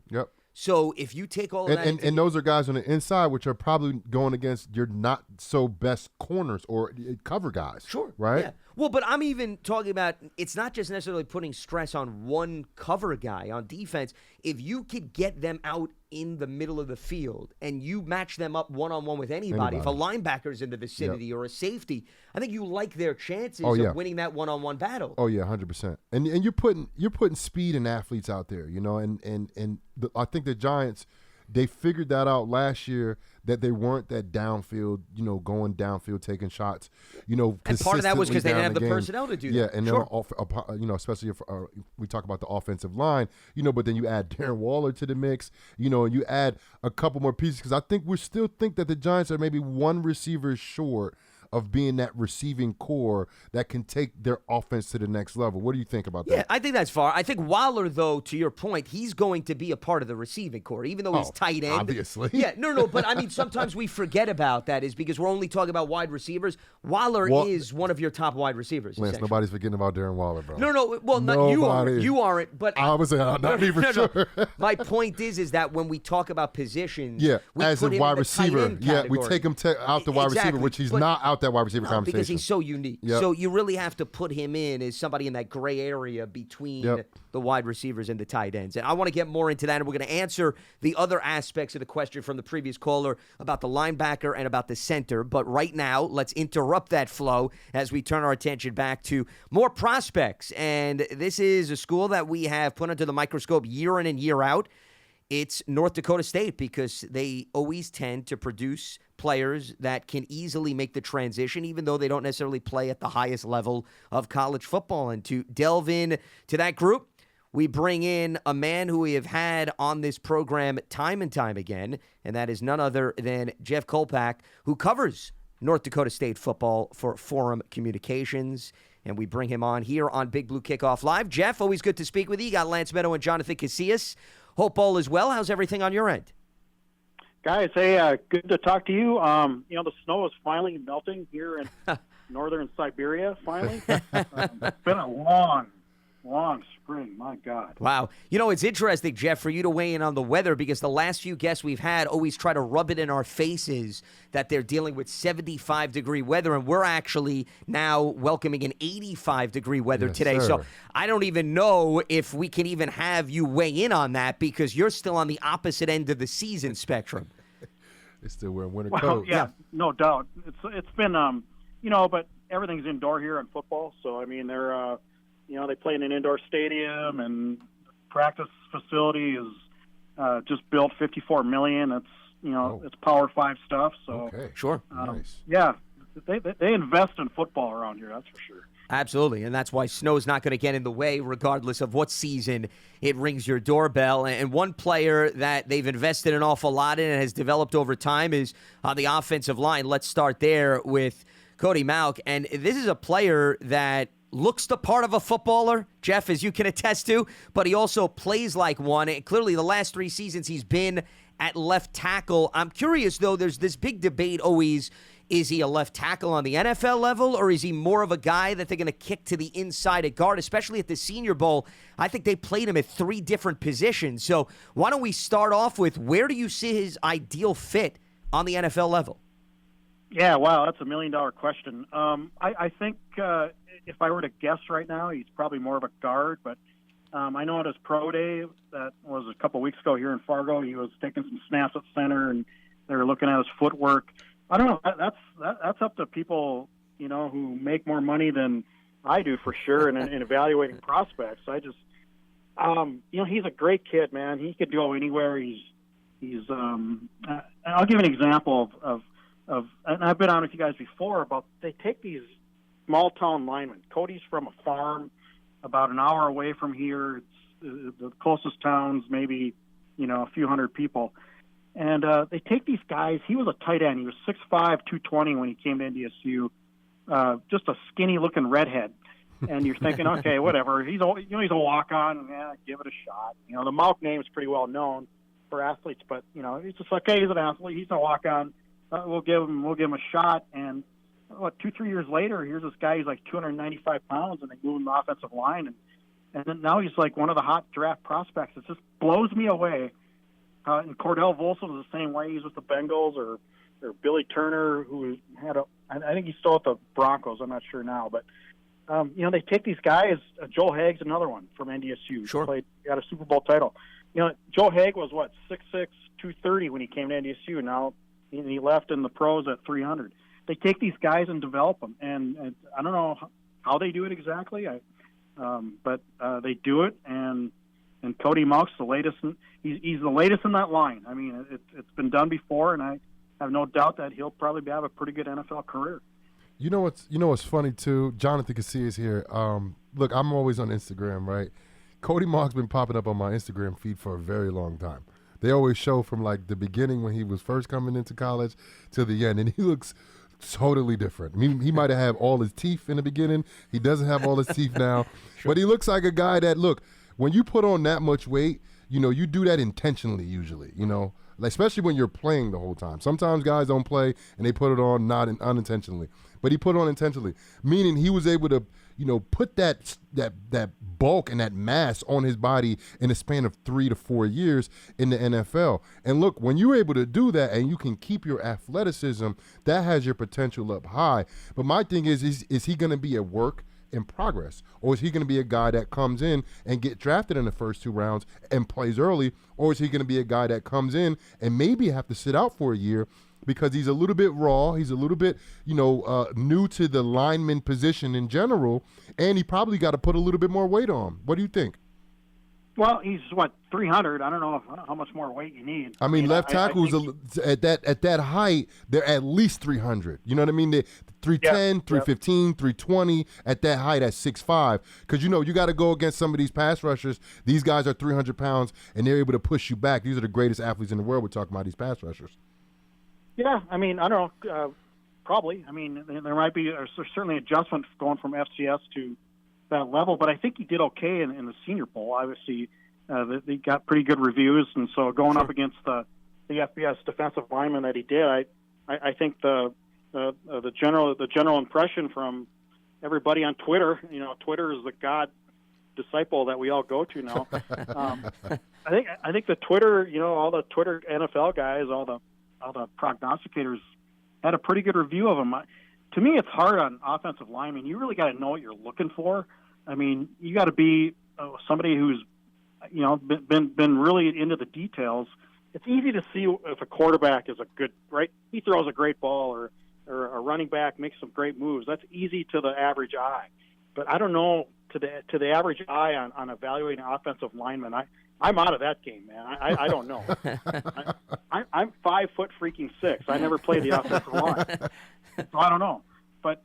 [SPEAKER 1] So if you take all of that,
[SPEAKER 3] and those are guys on the inside, which are probably going against your not so best corners or cover guys. Right?
[SPEAKER 1] Yeah. Well, but I'm even talking about it's not just necessarily putting stress on one cover guy on defense. If you could get them out in the middle of the field and you match them up one-on-one with anybody. If a linebacker's in the vicinity or a safety, I think you like their chances of winning that one-on-one battle.
[SPEAKER 3] Oh yeah, 100%. And you're putting speed and athletes out there, and I think the Giants, they figured that out last year, that they weren't that downfield, going downfield, taking shots,
[SPEAKER 1] And part of that was because they didn't have the personnel to do that.
[SPEAKER 3] Yeah, and then, especially if we talk about the offensive line, but then you add Darren Waller to the mix, and you add a couple more pieces, because I think we still think that the Giants are maybe one receiver short of being that receiving core that can take their offense to the next level. What do you think about that?
[SPEAKER 1] Yeah, I think that's far. I think Waller, though, to your point, he's going to be a part of the receiving core, even though he's tight end.
[SPEAKER 3] Obviously.
[SPEAKER 1] Yeah, no, but I mean, sometimes we forget about that is because we're only talking about wide receivers. Waller is one of your top wide receivers.
[SPEAKER 3] Lance, nobody's forgetting about Darren Waller, bro.
[SPEAKER 1] No, well, not you aren't. You aren't, but
[SPEAKER 3] I was not even sure.
[SPEAKER 1] My point is that when we talk about positions, we
[SPEAKER 3] as
[SPEAKER 1] put
[SPEAKER 3] a
[SPEAKER 1] him
[SPEAKER 3] wide
[SPEAKER 1] in the
[SPEAKER 3] receiver,
[SPEAKER 1] tight end
[SPEAKER 3] we take him out the wide receiver, which he's not out that wide receiver conversation.
[SPEAKER 1] Because he's so unique. So you really have to put him in as somebody in that gray area between the wide receivers and the tight ends. And I want to get more into that, and we're going to answer the other aspects of the question from the previous caller about the linebacker and about the center. But right now, let's interrupt that flow as we turn our attention back to more prospects. And this is a school that we have put under the microscope year in and year out. It's North Dakota State, because they always tend to produce players that can easily make the transition, even though they don't necessarily play at the highest level of college football. And to delve in to that group, we bring in a man who we have had on this program time and time again, and that is none other than Jeff Kolpack, who covers North Dakota State football for Forum Communications. And we bring him on here on Big Blue Kickoff Live. Jeff, always good to speak with you. You got Lance Medow and Jonathan Casillas. Hope all is well. How's everything on your end?
[SPEAKER 5] Guys, hey, good to talk to you. The snow is finally melting here in northern Siberia, finally. It's been a long spring, my God.
[SPEAKER 1] Wow. It's interesting, Jeff, for you to weigh in on the weather, because the last few guests we've had always try to rub it in our faces that they're dealing with 75-degree weather, and we're actually now welcoming an 85-degree weather today.
[SPEAKER 3] Sir.
[SPEAKER 1] So I don't even know if we can even have you weigh in on that, because you're still on the opposite end of the season spectrum.
[SPEAKER 3] They're still wearing winter
[SPEAKER 5] Well,
[SPEAKER 3] coats.
[SPEAKER 5] yeah, no doubt. It's been, but everything's indoor here in football. So, I mean, they're, they play in an indoor stadium, and practice facility is just built $54 million. It's, it's Power 5 stuff. So,
[SPEAKER 1] Sure.
[SPEAKER 3] Nice.
[SPEAKER 5] Yeah, they invest in football around here, that's for sure.
[SPEAKER 1] Absolutely, and that's why snow's not going to get in the way regardless of what season it rings your doorbell. And one player that they've invested an awful lot in and has developed over time is on the offensive line. Let's start there with Cody Mauch. And this is a player that looks the part of a footballer, Jeff, as you can attest to, but he also plays like one. And clearly, the last 3 seasons he's been at left tackle. I'm curious, though, there's this big debate always Is he a left tackle on the NFL level, or is he more of a guy that they're going to kick to the inside at guard, especially at the Senior Bowl? I think they played him at 3 different positions. So why don't we start off with, where do you see his ideal fit on the NFL level?
[SPEAKER 5] Yeah, wow, that's $1 million question. I think if I were to guess right now, he's probably more of a guard, but I know at his pro day, that was a couple weeks ago here in Fargo, he was taking some snaps at center, and they were looking at his footwork. I don't know. That's up to people, who make more money than I do for sure, in evaluating prospects. I just, he's a great kid, man. He could go anywhere. I'll give an example of, and I've been on with you guys before about, they take these small town linemen. Cody's from a farm about an hour away from here. It's the closest town's maybe, a few hundred people. And they take these guys. He was a tight end. He was 6'5", 220 when he came to NDSU. Just a skinny-looking redhead. And you're thinking, okay, whatever. He's a walk-on. Yeah, give it a shot. The Mauk name is pretty well known for athletes, but he's just like, hey, he's an athlete. He's a walk-on. We'll give him a shot. And 2-3 years later, here's this guy. He's like 295 pounds, and they move him to the offensive line, and then now he's like one of the hot draft prospects. It just blows me away. And Cordell Volson was the same way. He's with the Bengals, or Billy Turner, who I think he's still at the Broncos. I'm not sure now, but they take these guys. Joe Hagg's another one from NDSU.
[SPEAKER 1] Sure.
[SPEAKER 5] Got a Super Bowl title. Joe Hagg was 6'6", 230 when he came to NDSU. Now he left in the pros at 300. They take these guys and develop them, and I don't know how they do it exactly. But they do it, and Cody Mauk's the latest. He's the latest in that line. I mean, it's been done before, and I have no doubt that he'll probably have a pretty good NFL career.
[SPEAKER 3] You know what's funny too? Jonathan Casillas here. Look, I'm always on Instagram, right? Cody Mauk's been popping up on my Instagram feed for a very long time. They always show from like the beginning when he was first coming into college to the end, and he looks totally different. I mean, he might have had all his teeth in the beginning. He doesn't have all his teeth now, But he looks like a guy that, look, when you put on that much weight, you do that intentionally usually, especially when you're playing the whole time. Sometimes guys don't play and they put it on unintentionally, but he put it on intentionally, meaning he was able to, put that bulk and that mass on his body in a span of 3 to 4 years in the NFL. And look, when you're able to do that and you can keep your athleticism, that has your potential up high. But my thing is he going to be a work in progress, or is he going to be a guy that comes in and get drafted in the first 2 rounds and plays early, or is he going to be a guy that comes in and maybe have to sit out for a year because he's a little bit raw, he's a little bit new to the lineman position in general, and he probably got to put a little bit more weight on? What do you think?
[SPEAKER 5] Well, he's 300. I don't know how much more weight you need.
[SPEAKER 3] I mean, left tackles at that height, they're at least 300. You know what I mean? They're 310, 315, 320 at that height at 6'5". Because you got to go against some of these pass rushers. These guys are 300 pounds and they're able to push you back. These are the greatest athletes in the world. We're talking about these pass rushers.
[SPEAKER 5] Yeah, I mean, I don't know. Probably. I mean, there might be certainly adjustments going from FCS to that level, but I think he did okay in the Senior Bowl. Obviously, they got pretty good reviews, and so going up against the FBS defensive lineman that he did, I think the general impression from everybody on Twitter, Twitter is the god disciple that we all go to now. I think the Twitter, all the Twitter NFL guys, all the prognosticators had a pretty good review of him. To me, it's hard on offensive linemen. You really got to know what you're looking for. I mean, you got to be somebody who's, been really into the details. It's easy to see if a quarterback is a good, right? He throws a great ball, or a running back makes some great moves. That's easy to the average eye. But I don't know to the average eye on evaluating offensive linemen. I'm out of that game, man. I don't know. I'm 5'6". I never played the offensive line, so I don't know. But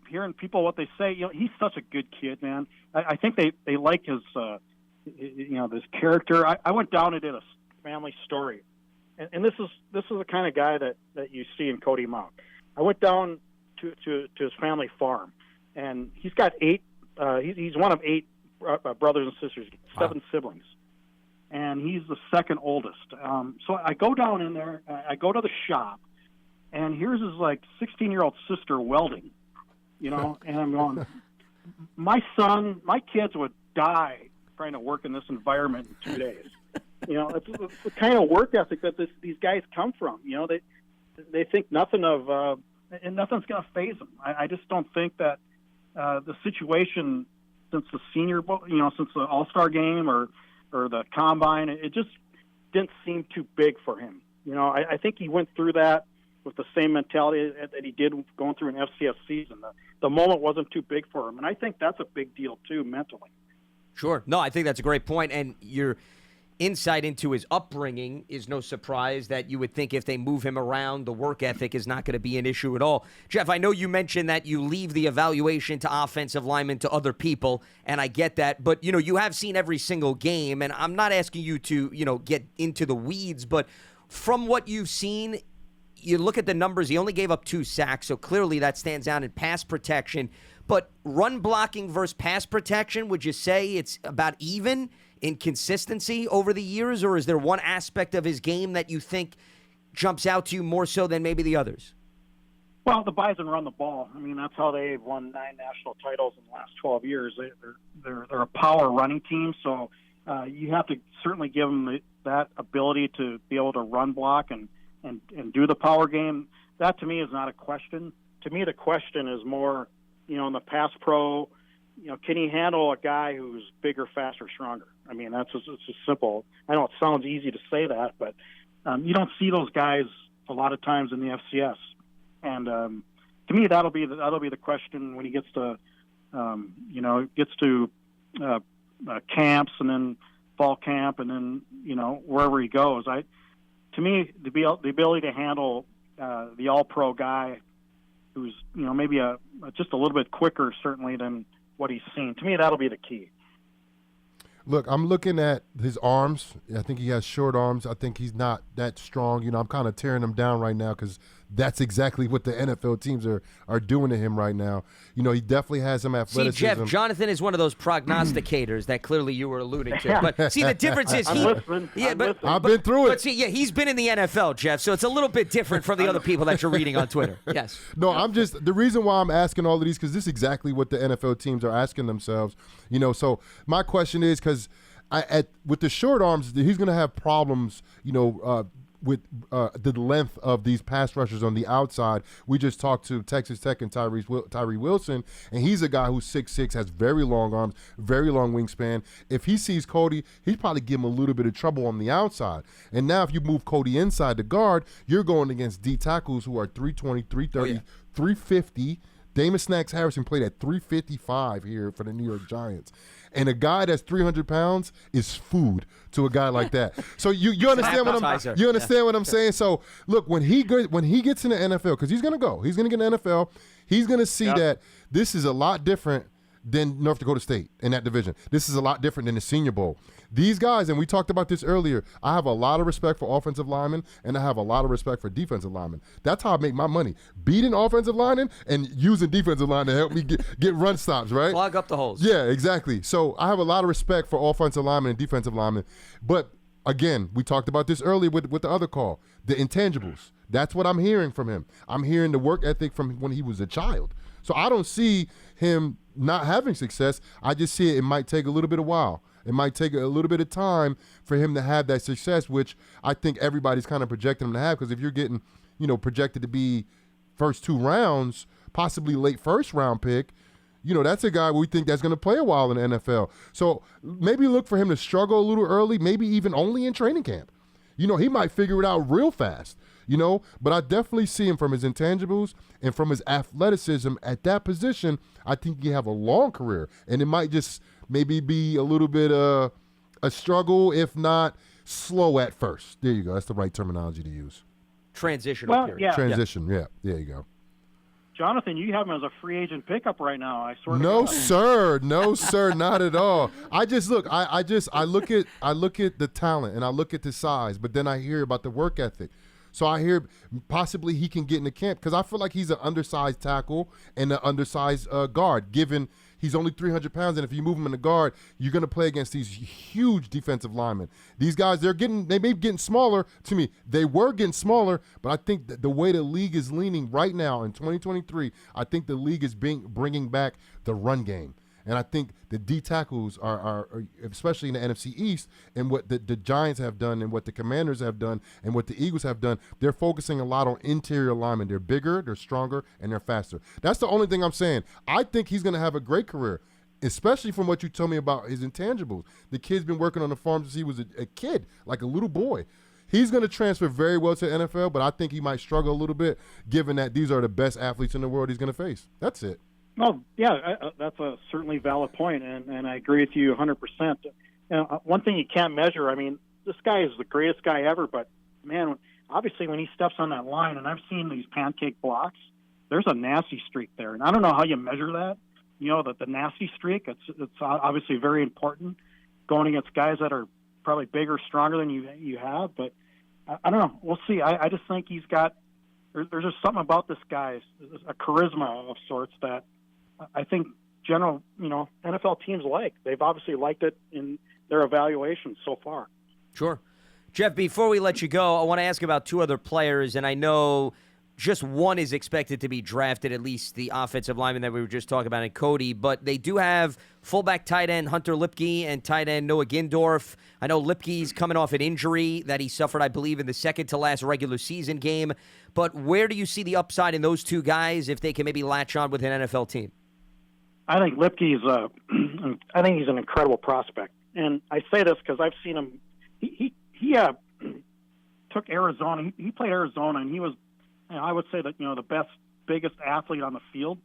[SPEAKER 5] hearing people what they say, he's such a good kid, man. I think they like his this character. I went down and did a family story, and this is the kind of guy that you see in Cody Mauk. I went down to his family farm, and he's got 8. He's one of 8 brothers and sisters, 7 siblings. And he's the second oldest. So I go down in there. I go to the shop, and here's his 16-year-old sister welding, and I'm going, my kids would die trying to work in this environment in 2 days. It's the kind of work ethic that these guys come from. They think nothing of, and nothing's going to faze them. I just don't think that the situation since the Senior Bowl, since the All-Star game or the Combine, it just didn't seem too big for him. I think he went through that with the same mentality that he did going through an FCS season. The moment wasn't too big for him, and I think that's a big deal too mentally.
[SPEAKER 1] Sure. No, I think that's a great point, and your insight into his upbringing is no surprise that you would think if they move him around, the work ethic is not going to be an issue at all. Jeff, I know you mentioned that you leave the evaluation to offensive linemen to other people, and I get that, but you have seen every single game, and I'm not asking you to get into the weeds, but from what you've seen, you look at the numbers, he only gave up 2 sacks, so clearly that stands out in pass protection. But run blocking versus pass protection, would you say it's about even in consistency over the years, or is there one aspect of his game that you think jumps out to you more so than maybe the others?
[SPEAKER 5] Well, the Bison run the ball. I mean, that's how they've won 9 national titles in the last 12 years. They're a power running team, so you have to certainly give them that ability to be able to run block and do the power game. That, to me, is not a question. To me, the question is more, in the pass pro, can he handle a guy who's bigger, faster, stronger? I mean, it's just simple. I know it sounds easy to say that, but you don't see those guys a lot of times in the FCS. And to me, that'll be the question when he gets to, camps and then fall camp and then wherever he goes. To me, the ability to handle the all-pro guy who's maybe just a little bit quicker certainly than what he's seen. To me, that'll be the key.
[SPEAKER 3] Look, I'm looking at his arms. I think he has short arms. I think he's not that strong. I'm kind of tearing him down right now because that's exactly what the NFL teams are doing to him right now. He definitely has some athleticism.
[SPEAKER 1] See, Jeff, Jonathan is one of those prognosticators that clearly you were alluding to. But see, the difference is
[SPEAKER 3] I've been through it.
[SPEAKER 1] But see, he's been in the NFL, Jeff, so it's a little bit different from the other people that you're reading on Twitter. Yes.
[SPEAKER 3] No, the reason why I'm asking all of these, because this is exactly what the NFL teams are asking themselves. So my question is, because with the short arms, he's going to have problems, with the length of these pass rushers on the outside. We just talked to Texas Tech and Tyree Wilson, and he's a guy who's 6'6", has very long arms, very long wingspan. If he sees Cody, he'd probably give him a little bit of trouble on the outside. And now if you move Cody inside the guard, you're going against D tackles who are 320, 330, 350. Damon Snacks Harrison played at 355 here for the New York Giants. And a guy that's 300 pounds is food to a guy like that. So you understand what I'm saying? So look, when he gets in the NFL, because he's going to get in the NFL, he's going to see that this is a lot different than North Dakota State in that division. This is a lot different than the Senior Bowl. These guys, and we talked about this earlier, I have a lot of respect for offensive linemen, and I have a lot of respect for defensive linemen. That's how I make my money. Beating offensive linemen and using defensive line to help me get run stops, right?
[SPEAKER 1] Plug up the holes.
[SPEAKER 3] Yeah, exactly. So I have a lot of respect for offensive linemen and defensive linemen. But, again, we talked about this earlier with the other call, the intangibles. That's what I'm hearing from him. I'm hearing the work ethic from when he was a child. So I don't see him not having success. I just see it might take a little bit of while. It might take a little bit of time for him to have that success, which I think everybody's kind of projecting him to have, because if you're getting, projected to be first 2 rounds, possibly late first round pick, that's a guy we think that's going to play a while in the NFL. So maybe look for him to struggle a little early, maybe even only in training camp. He might figure it out real fast. But I definitely see him from his intangibles and from his athleticism at that position. I think he have a long career, and it might just maybe be a little bit a struggle, if not slow at first. There you go. That's the right terminology to use.
[SPEAKER 1] Transitional period.
[SPEAKER 3] Yeah. Transition, yeah. There you go.
[SPEAKER 5] Jonathan, you have him as a free agent pickup right now. I sort of
[SPEAKER 3] No, sir, not at all. I look at the talent and I look at the size, but then I hear about the work ethic. So I hear possibly he can get in the camp, because I feel like he's an undersized tackle and an undersized guard, given He's only 300 pounds, and if you move him in the guard, you're going to play against these huge defensive linemen. These guys, they may be getting smaller. To me, they were getting smaller, but I think that the way the league is leaning right now in 2023, I think the league is bringing back the run game. And I think the D tackles are especially in the NFC East, and what the Giants have done and what the Commanders have done and what the Eagles have done, they're focusing a lot on interior linemen. They're bigger, they're stronger, and they're faster. That's the only thing I'm saying. I think he's going to have a great career, especially from what you told me about his intangibles. The kid's been working on the farm since he was a kid, like a little boy. He's going to transfer very well to the NFL, but I think he might struggle a little bit given that these are the best athletes in the world he's going to face. That's it.
[SPEAKER 5] Well, yeah, that's a certainly valid point, and I agree with you 100%. One thing you can't measure, I mean, this guy is the greatest guy ever, but, man, obviously when he steps on that line, and I've seen these pancake blocks, there's a nasty streak there. And I don't know how you measure that, that the nasty streak. It's obviously very important going against guys that are probably bigger, stronger than you have, but I don't know. We'll see. I just think he's got there's just something about this guy, a charisma of sorts that I think NFL teams like. They've obviously liked it in their evaluations so far.
[SPEAKER 1] Sure. Jeff, before we let you go, I want to ask about two other players, and I know just one is expected to be drafted, at least the offensive lineman that we were just talking about in Cody, but they do have fullback tight end Hunter Lipke and tight end Noah Gindorf. I know Lipke's coming off an injury that he suffered, I believe, in the second to last regular season game, but where do you see the upside in those two guys if they can maybe latch on with an NFL team?
[SPEAKER 5] I think Lipke's I think he's an incredible prospect. And I say this because I've seen him. He took Arizona. He played Arizona, and he was, I would say that, the biggest athlete on the field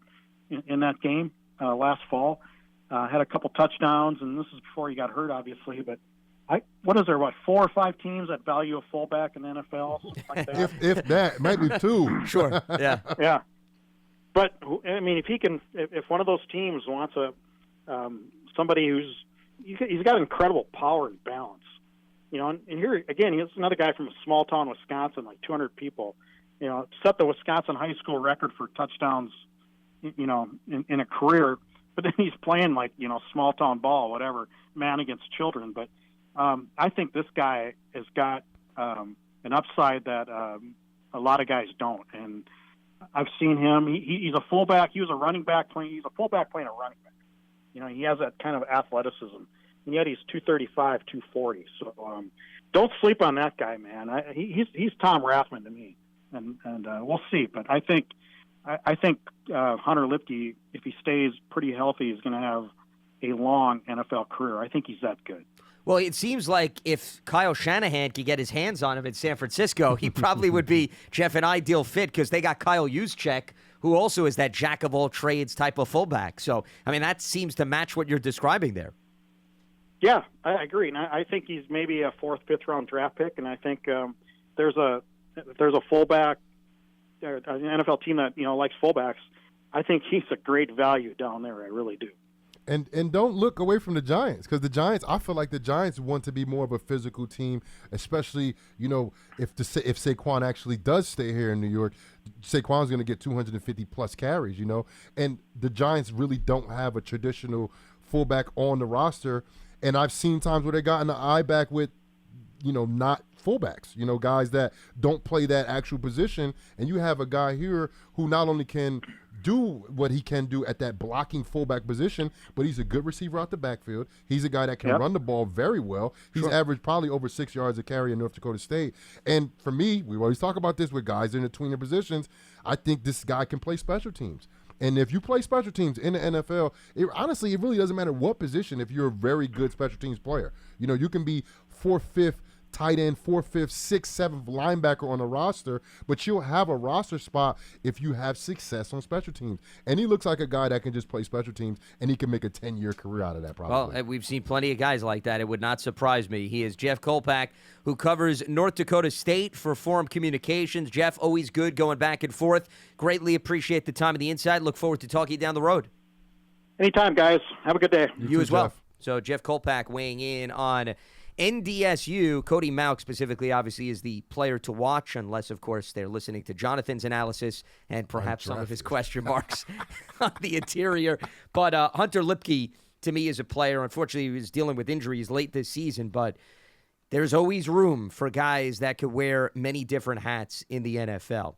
[SPEAKER 5] in that game last fall. Had a couple touchdowns, and this is before he got hurt, obviously. But what is there, 4 or 5 teams that value a fullback in the NFL? Something like that?
[SPEAKER 3] if that, maybe 2.
[SPEAKER 1] Sure, yeah.
[SPEAKER 5] Yeah. But, I mean, if one of those teams wants somebody he's got incredible power and balance, and here, again, he's another guy from a small town, Wisconsin, like 200 people, set the Wisconsin high school record for touchdowns, in a career, but then he's playing like, small town ball, whatever, man against children. But I think this guy has got an upside that a lot of guys don't, and I've seen him. He's a fullback. He was a running back playing. He's a fullback playing a running back. He has that kind of athleticism, and yet he's 235, 240. So don't sleep on that guy, man. He's Tom Rathman to me, and we'll see. But I think Hunter Lipke, if he stays pretty healthy, is going to have a long NFL career. I think he's that good.
[SPEAKER 1] Well, it seems like if Kyle Shanahan could get his hands on him in San Francisco, he probably would be, Jeff, an ideal fit because they got Kyle Juszczyk, who also is that jack-of-all-trades type of fullback. So, I mean, that seems to match what you're describing there.
[SPEAKER 5] Yeah, I agree. And I think he's maybe a 4th, 5th-round draft pick, and I think there's a fullback, an NFL team that, likes fullbacks. I think he's a great value down there. I really do.
[SPEAKER 3] And don't look away from the Giants because the Giants, I feel like the Giants want to be more of a physical team, especially, if Saquon actually does stay here in New York, Saquon's going to get 250-plus carries, and the Giants really don't have a traditional fullback on the roster, and I've seen times where they got in the eye back with, not fullbacks, guys that don't play that actual position, and you have a guy here who not only can do what he can do at that blocking fullback position, but he's a good receiver out the backfield. He's a guy that can run the ball very well. He's averaged probably over 6 yards a carry in North Dakota State. And for me, we always talk about this with guys in the tweener positions. I think this guy can play special teams. And if you play special teams in the NFL, honestly, it really doesn't matter what position if you're a very good special teams player. You can be 4th, 5th, tight end, 4th, 5th, 6th, 7th linebacker on a roster, but you'll have a roster spot if you have success on special teams. And he looks like a guy that can just play special teams, and he can make a 10-year career out of that probably.
[SPEAKER 1] Well, we've seen plenty of guys like that. It would not surprise me. He is Jeff Kolpack, who covers North Dakota State for Forum Communications. Jeff, always good going back and forth. Greatly appreciate the time and the insight. Look forward to talking down the road.
[SPEAKER 5] Anytime, guys. Have a good day.
[SPEAKER 1] You as well. Jeff. So Jeff Kolpack weighing in on NDSU, Cody Mauch specifically, obviously, is the player to watch, unless, of course, they're listening to Jonathan's analysis and perhaps some of his question marks on the interior. But Hunter Lipke, to me, is a player. Unfortunately, he was dealing with injuries late this season, but there's always room for guys that could wear many different hats in the NFL.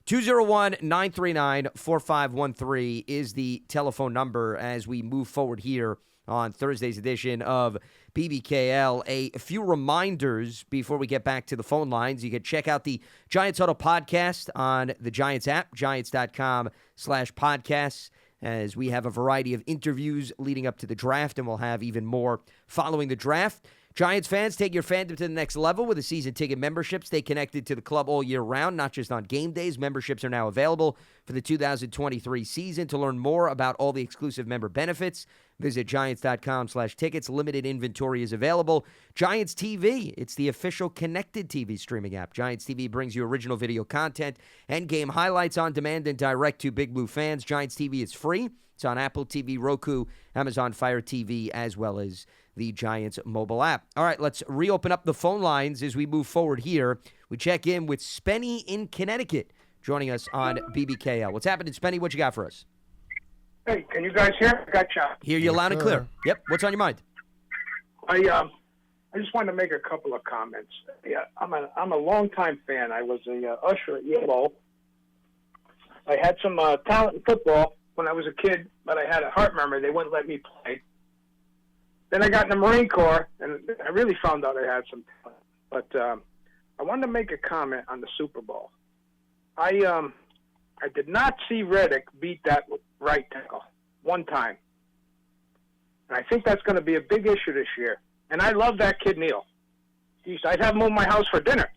[SPEAKER 1] 201-939-4513 is the telephone number as we move forward here on Thursday's edition of BBKL. A few reminders before we get back to the phone lines. You can check out the Giants Huddle podcast on the Giants app, giants.com/podcasts, as we have a variety of interviews leading up to the draft, and we'll have even more following the draft. Giants fans, take your fandom to the next level with a season ticket membership. Stay connected to the club all year round, not just on game days. Memberships are now available for the 2023 season. To learn more about all the exclusive member benefits, visit giants.com/tickets. Limited inventory is available. Giants TV, it's the official connected TV streaming app. Giants TV brings you original video content and game highlights on demand and direct to Big Blue fans. Giants TV is free. It's on Apple TV, Roku, Amazon Fire TV, as well as the Giants mobile app. All right, let's reopen up the phone lines as we move forward here. We check in with Spenny in Connecticut, joining us on BBKL. What's happening, Spenny? What you got for us?
[SPEAKER 6] Hey, can you guys hear? I got you.
[SPEAKER 1] Hear you loud and clear. Yep. What's on your mind?
[SPEAKER 6] I just wanted to make a couple of comments. Yeah, I'm a longtime fan. I was a usher at Yale. I had some talent in football when I was a kid, but I had a heart murmur. They wouldn't let me play. Then I got in the Marine Corps, and I really found out I had some talent. But I wanted to make a comment on the Super Bowl. I did not see Reddick beat that right tackle one time. And I think that's going to be a big issue this year. And I love that kid, Neil. Jeez, I'd have him over my house for dinner.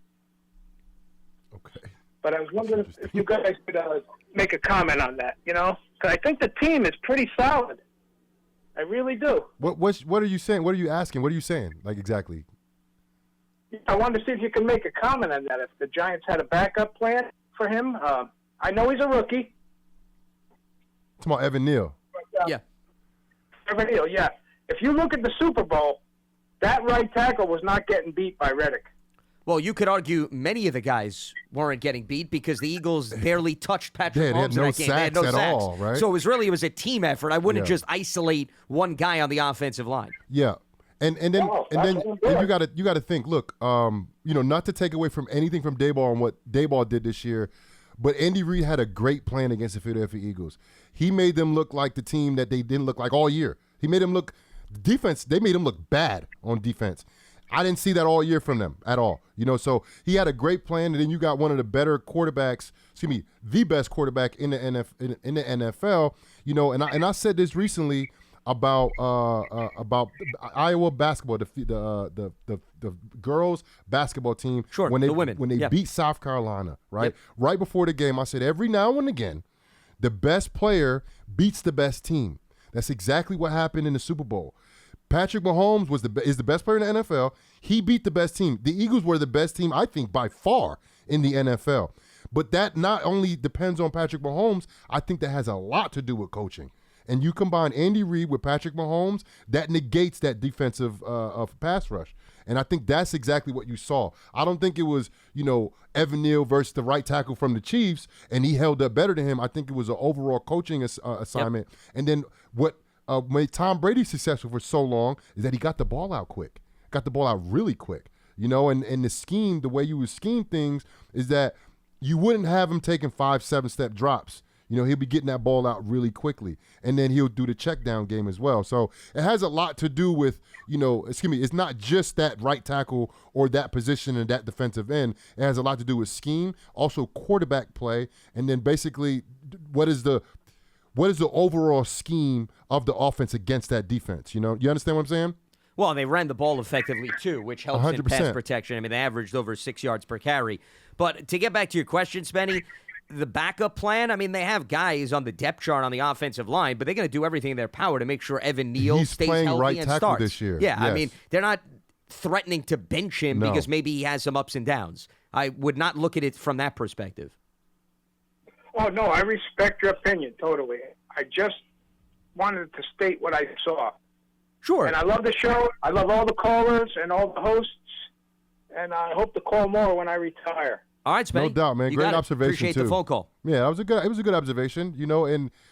[SPEAKER 3] Okay.
[SPEAKER 6] But I was wondering if you guys could make a comment on that, you know? Because I think the team is pretty solid. I really do.
[SPEAKER 3] What are you saying? What are you asking? What are you saying? Like, exactly?
[SPEAKER 6] I wanted to see if you could make a comment on that. If the Giants had a backup plan for him. I know he's a rookie.
[SPEAKER 3] It's about Evan Neal.
[SPEAKER 6] But,
[SPEAKER 1] Yeah.
[SPEAKER 6] Evan Neal, yeah. If you look at the Super Bowl, that right tackle was not getting beat by Reddick.
[SPEAKER 1] Well, you could argue many of the guys weren't getting beat because the Eagles barely touched Patrick Mahomes in that game. They had no sacks
[SPEAKER 3] at all, right?
[SPEAKER 1] So it was a team effort. I wouldn't just isolate one guy on the offensive line.
[SPEAKER 3] Yeah. And then you got to think. Look, not to take away from anything from Daboll and what Daboll did this year, but Andy Reid had a great plan against the Philadelphia Eagles. He made them look like the team that they didn't look like all year. He made them look defense. They made them look bad on defense. I didn't see that all year from them at all. So he had a great plan, and then you got one of the better quarterbacks. The best quarterback in the NFL. And I said this recently about Iowa basketball, the girls basketball team.
[SPEAKER 1] Sure,
[SPEAKER 3] when
[SPEAKER 1] the women.
[SPEAKER 3] When they beat South Carolina, right?
[SPEAKER 1] Yep.
[SPEAKER 3] Right before the game, I said every now and again, the best player beats the best team. That's exactly what happened in the Super Bowl. Patrick Mahomes is the best player in the NFL. He beat the best team. The Eagles were the best team, I think, by far in the NFL. But that not only depends on Patrick Mahomes, I think that has a lot to do with coaching. And you combine Andy Reid with Patrick Mahomes, that negates that defensive pass rush. And I think that's exactly what you saw. I don't think it was, Evan Neal versus the right tackle from the Chiefs, and he held up better than him. I think it was an overall coaching assignment. Yep. And then what made Tom Brady successful for so long is that he got the ball out quick, got the ball out really quick, and the scheme, the way you would scheme things is that you wouldn't have him taking 5-7 step drops. He'll be getting that ball out really quickly, and then he'll do the check down game as well. So it has a lot to do with, it's not just that right tackle or that position and that defensive end. It has a lot to do with scheme, also quarterback play, and then basically what is the overall scheme of the offense against that defense? You understand what I'm saying?
[SPEAKER 1] Well, they ran the ball effectively, too, which helps
[SPEAKER 3] 100%.
[SPEAKER 1] in pass protection. I mean, they averaged over 6 yards per carry. But to get back to your question, Spenny, the backup plan, I mean, they have guys on the depth chart on the offensive line, but they're going to do everything in their power to make sure Evan Neal stays healthy
[SPEAKER 3] right
[SPEAKER 1] and
[SPEAKER 3] tackle
[SPEAKER 1] starts.
[SPEAKER 3] This year.
[SPEAKER 1] Yeah,
[SPEAKER 3] yes.
[SPEAKER 1] I mean, they're not threatening to bench him because maybe he has some ups and downs. I would not look at it from that perspective.
[SPEAKER 6] Oh, no, I respect your opinion totally. I just wanted to state what I saw.
[SPEAKER 1] Sure.
[SPEAKER 6] And I love the show. I love all the callers and all the hosts. And I hope to call more when I retire.
[SPEAKER 1] All right, Spenny.
[SPEAKER 3] No doubt, man.
[SPEAKER 1] You
[SPEAKER 3] Great
[SPEAKER 1] got it.
[SPEAKER 3] observation,
[SPEAKER 1] Appreciate
[SPEAKER 3] too.
[SPEAKER 1] the phone call.
[SPEAKER 3] Yeah, it was a good observation,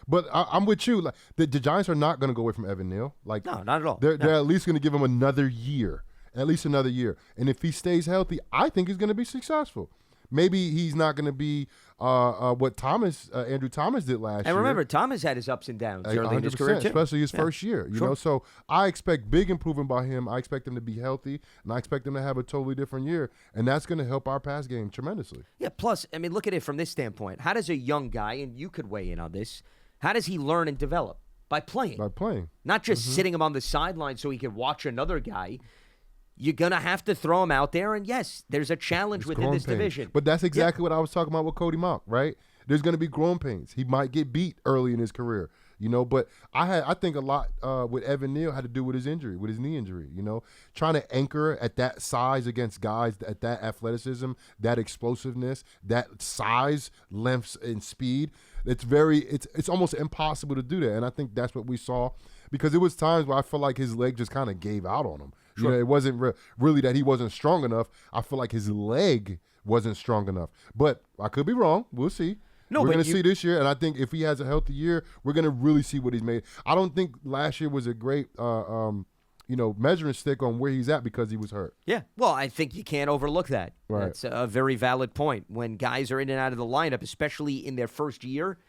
[SPEAKER 3] but I'm with you. Like, the Giants are not going to go away from Evan Neal. Like,
[SPEAKER 1] No, not at all.
[SPEAKER 3] They're at least going to give him another year. At least another year. And if he stays healthy, I think he's going to be successful. Maybe he's not going to be what Andrew Thomas did last year.
[SPEAKER 1] And remember, Thomas had his ups and downs early in his career, too.
[SPEAKER 3] Especially his first year. You know, so I expect big improvement by him. I expect him to be healthy, and I expect him to have a totally different year. And that's going to help our pass game tremendously.
[SPEAKER 1] Yeah, plus, I mean, look at it from this standpoint. How does a young guy, and you could weigh in on this, how does he learn and develop? By playing.
[SPEAKER 3] By playing.
[SPEAKER 1] Not just sitting him on the sideline so he can watch another guy. You're going to have to throw him out there, and yes, there's a challenge within this division.
[SPEAKER 3] But that's exactly what I was talking about with Cody Mauch, right? There's going to be growing pains. He might get beat early in his career, but I think a lot with Evan Neal had to do with his injury, with his knee injury, trying to anchor at that size against guys, at that athleticism, that explosiveness, that size, length, and speed. It's almost impossible to do that, and I think that's what we saw because it was times where I feel like his leg just kind of gave out on him. Sure. It wasn't really that he wasn't strong enough. I feel like his leg wasn't strong enough. But I could be wrong. We'll see. We're going to see this year, and I think if he has a healthy year, we're going to really see what he's made. I don't think last year was a great measuring stick on where he's at because he was hurt.
[SPEAKER 1] Yeah. Well, I think you can't overlook that.
[SPEAKER 3] Right.
[SPEAKER 1] That's a very valid point. When guys are in and out of the lineup, especially in their first year,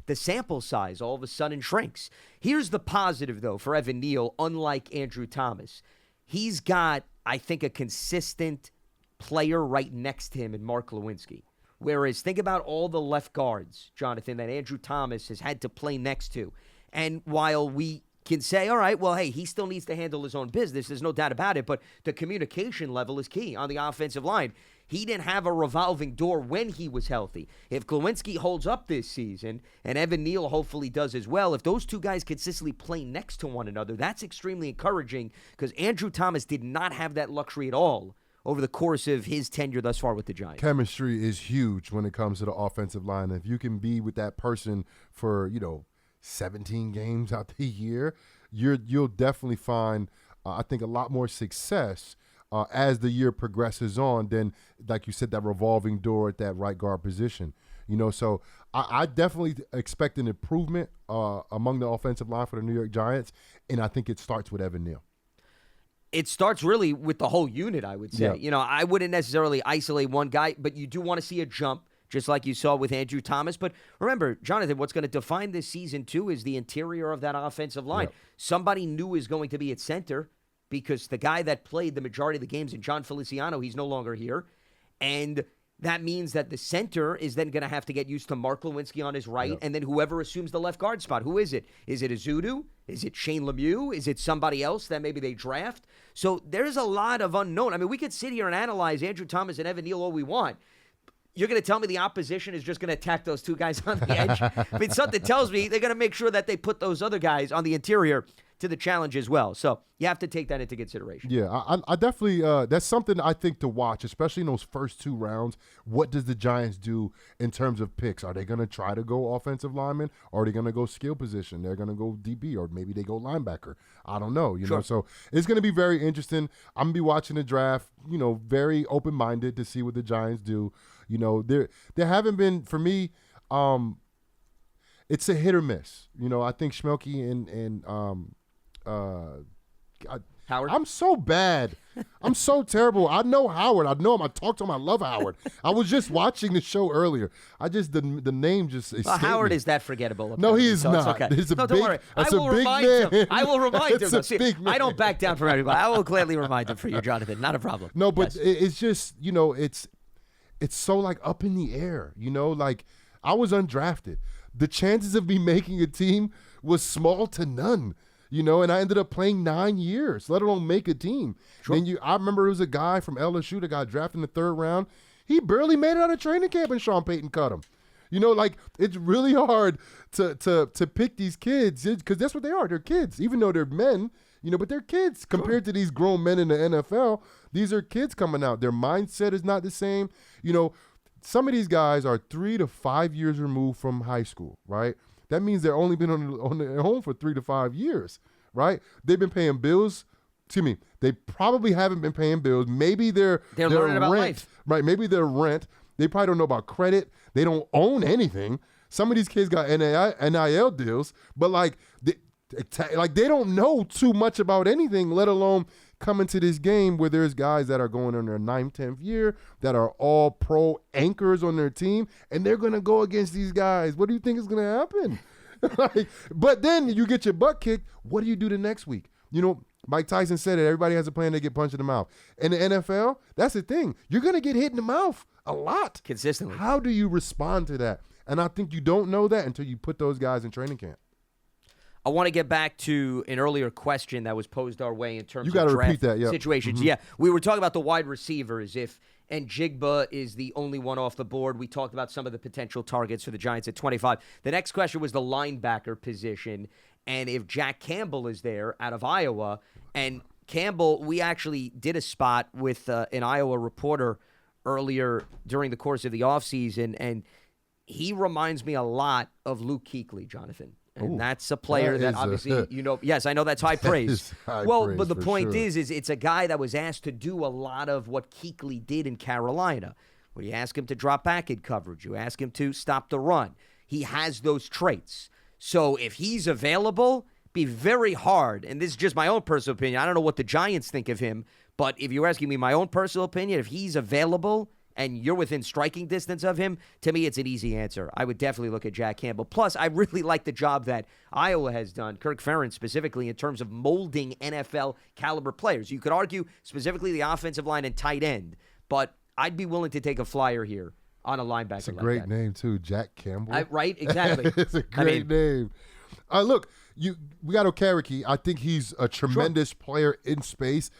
[SPEAKER 1] the sample size all of a sudden shrinks. Here's the positive, though, for Evan Neal, unlike Andrew Thomas. He's got, I think, a consistent player right next to him in Mark Lewinsky. Whereas think about all the left guards, Jonathan, that Andrew Thomas has had to play next to. And while we can say, all right, well, hey, he still needs to handle his own business, there's no doubt about it, but the communication level is key on the offensive line. He didn't have a revolving door when he was healthy. If Lewinsky holds up this season, and Evan Neal hopefully does as well, if those two guys consistently play next to one another, that's extremely encouraging because Andrew Thomas did not have that luxury at all over the course of his tenure thus far with the Giants.
[SPEAKER 3] Chemistry is huge when it comes to the offensive line. If you can be with that person for, 17 games out the year, you'll definitely find, I think, a lot more success as the year progresses on than, like you said, that revolving door at that right guard position. So I definitely expect an improvement among the offensive line for the New York Giants, and I think it starts with Evan Neal.
[SPEAKER 1] It starts really with the whole unit, I would say.
[SPEAKER 3] Yeah.
[SPEAKER 1] I wouldn't necessarily isolate one guy, but you do want to see a jump, just like you saw with Andrew Thomas. But remember, Jonathan, what's going to define this season, too, is the interior of that offensive line.
[SPEAKER 3] Yep.
[SPEAKER 1] Somebody new is going to be at center because the guy that played the majority of the games in John Feliciano, he's no longer here. And that means that the center is then going to have to get used to Mark Lewinsky on his right,
[SPEAKER 3] Yep.
[SPEAKER 1] and then whoever assumes the left guard spot. Who is it? Is it Azudu? Is it Shane Lemieux? Is it somebody else that maybe they draft? So there's a lot of unknown. I mean, we could sit here and analyze Andrew Thomas and Evan Neal all we want. You're going to tell me the opposition is just going to attack those two guys on the edge? I mean, something tells me they're going to make sure that they put those other guys on the interior to the challenge as well. So you have to take that into consideration.
[SPEAKER 3] Yeah, I definitely that's something I think to watch, especially in those first two rounds. What does the Giants do in terms of picks? Are they going to try to go offensive lineman, or are they going to go skill position? They're going to go DB, or maybe they go linebacker. I don't know, you know. So it's going to be very interesting. I'm going to be watching the draft, very open-minded to see what the Giants do. There haven't been, for me, it's a hit or miss. I think Schmelke and
[SPEAKER 1] Howard?
[SPEAKER 3] I'm so bad. I'm so terrible. I know Howard. I know him. I talked to him. I love Howard. I was just watching the show earlier. The name just escaped
[SPEAKER 1] Howard
[SPEAKER 3] me.
[SPEAKER 1] is that forgettable.
[SPEAKER 3] No, he is
[SPEAKER 1] so
[SPEAKER 3] not.
[SPEAKER 1] It's okay.
[SPEAKER 3] He's a
[SPEAKER 1] Don't
[SPEAKER 3] big,
[SPEAKER 1] worry.
[SPEAKER 3] that's
[SPEAKER 1] I will
[SPEAKER 3] a big
[SPEAKER 1] remind
[SPEAKER 3] man.
[SPEAKER 1] him. I will remind him.
[SPEAKER 3] That's a big man.
[SPEAKER 1] I don't back down from anybody. I will gladly remind him for you, Jonathan. Not a problem.
[SPEAKER 3] No, but
[SPEAKER 1] Yes.
[SPEAKER 3] it's just, it's so like up in the air, like I was undrafted. The chances of me making a team was small to none, and I ended up playing 9 years, let alone make a team.
[SPEAKER 1] Sure.
[SPEAKER 3] Then I remember there was a guy from LSU that got drafted in the third round. He barely made it out of training camp and Sean Payton cut him. It's really hard to pick these kids because that's what they are. They're kids, even though they're men, but they're kids compared to these grown men in the NFL. These are kids coming out. Their mindset is not the same. Some of these guys are 3 to 5 years removed from high school, right? That means they're only been on their home for 3 to 5 years, right? They've been paying bills. Excuse me. They probably haven't been paying bills. Maybe they're
[SPEAKER 1] learning about life.
[SPEAKER 3] Right? Maybe their rent. They probably don't know about credit. They don't own anything. Some of these kids got NIL deals, but like they don't know too much about anything, let alone coming to this game where there's guys that are going on their 9th, 10th year that are all pro anchors on their team, and they're going to go against these guys. What do you think is going to happen? But then you get your butt kicked. What do you do the next week? You know, Mike Tyson said it. Everybody has a plan to get punched in the mouth. In the NFL, that's the thing. You're going to get hit in the mouth a lot.
[SPEAKER 1] Consistently.
[SPEAKER 3] How do you respond to that? And I think you don't know that until you put those guys in training camp.
[SPEAKER 1] I want to get back to an earlier question that was posed our way in terms
[SPEAKER 3] You
[SPEAKER 1] of
[SPEAKER 3] gotta
[SPEAKER 1] draft
[SPEAKER 3] repeat that, yeah.
[SPEAKER 1] situations.
[SPEAKER 3] Mm-hmm.
[SPEAKER 1] Yeah, we were talking about the wide receivers. If Njigba is the only one off the board, we talked about some of the potential targets for the Giants at 25. The next question was the linebacker position, and if Jack Campbell is there out of Iowa. And Campbell, we actually did a spot with an Iowa reporter earlier during the course of the offseason, and he reminds me a lot of Luke Kuechly, Jonathan. And that's a player that obviously, yes, I know that's high praise. But the point is it's a guy that was asked to do a lot of what Kuechly did in Carolina, where you ask him to drop back in coverage. You ask him to stop the run. He has those traits. So if he's available, be very hard. And this is just my own personal opinion. I don't know what the Giants think of him, but if you're asking me my own personal opinion, if he's available and you're within striking distance of him, to me, it's an easy answer. I would definitely look at Jack Campbell. Plus, I really like the job that Iowa has done, Kirk Ferentz specifically, in terms of molding NFL-caliber players. You could argue specifically the offensive line and tight end, but I'd be willing to take a flyer here on a linebacker.
[SPEAKER 3] It's a great name, too, Jack Campbell.
[SPEAKER 1] Right? Exactly.
[SPEAKER 3] It's a great name. Look, we got Okereke. I think he's a tremendous player in space.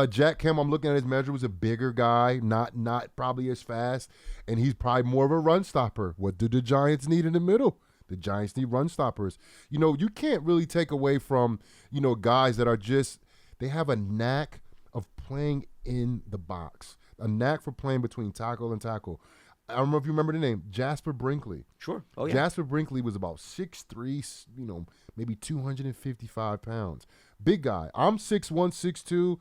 [SPEAKER 3] Jack Campbell, I'm looking at his measure, was a bigger guy, not probably as fast, and he's probably more of a run stopper. What do the Giants need in the middle? The Giants need run stoppers. You know, you can't really take away from, guys that are they have a knack of playing in the box, a knack for playing between tackle and tackle. I don't know if you remember the name, Jasper Brinkley.
[SPEAKER 1] Sure. Oh, yeah.
[SPEAKER 3] Jasper Brinkley was about 6'3", maybe 255 pounds. Big guy. I'm 6'1", 6'2",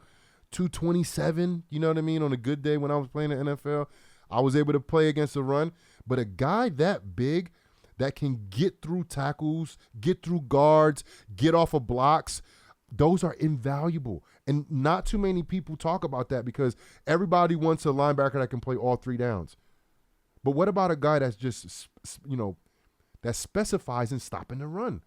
[SPEAKER 3] 227, you know what I mean? On a good day when I was playing the NFL, I was able to play against the run. But a guy that big that can get through tackles, get through guards, get off of blocks, those are invaluable. And not too many people talk about that because everybody wants a linebacker that can play all three downs. But what about a guy that's just, that specifies in stopping the run?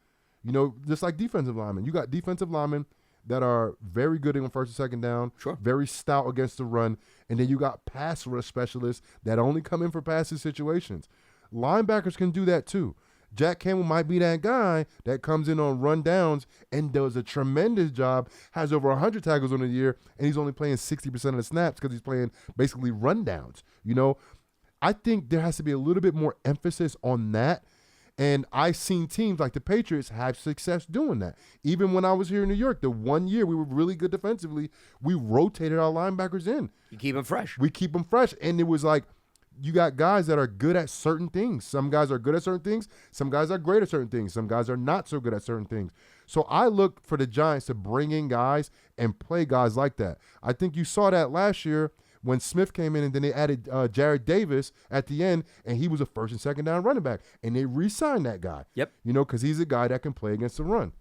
[SPEAKER 3] Just like defensive linemen. You got defensive linemen that are very good on first and second down,
[SPEAKER 1] sure,
[SPEAKER 3] very stout against the run, and then you got pass rush specialists that only come in for passing situations. Linebackers can do that too. Jack Campbell might be that guy that comes in on run downs and does a tremendous job, has over 100 tackles on the year, and he's only playing 60% of the snaps because he's playing basically run downs. I think there has to be a little bit more emphasis on that. And I've seen teams like the Patriots have success doing that. Even when I was here in New York, the 1 year we were really good defensively, we rotated our linebackers in.
[SPEAKER 1] You keep them fresh.
[SPEAKER 3] We keep them fresh. And it was like, you got guys that are good at certain things. Some guys are good at certain things. Some guys are great at certain things. Some guys are not so good at certain things. So I look for the Giants to bring in guys and play guys like that. I think you saw that last year when Smith came in and then they added Jared Davis at the end, and he was a first and second down running back. And they re-signed that guy.
[SPEAKER 1] Yep.
[SPEAKER 3] Because he's a guy that can play against the run.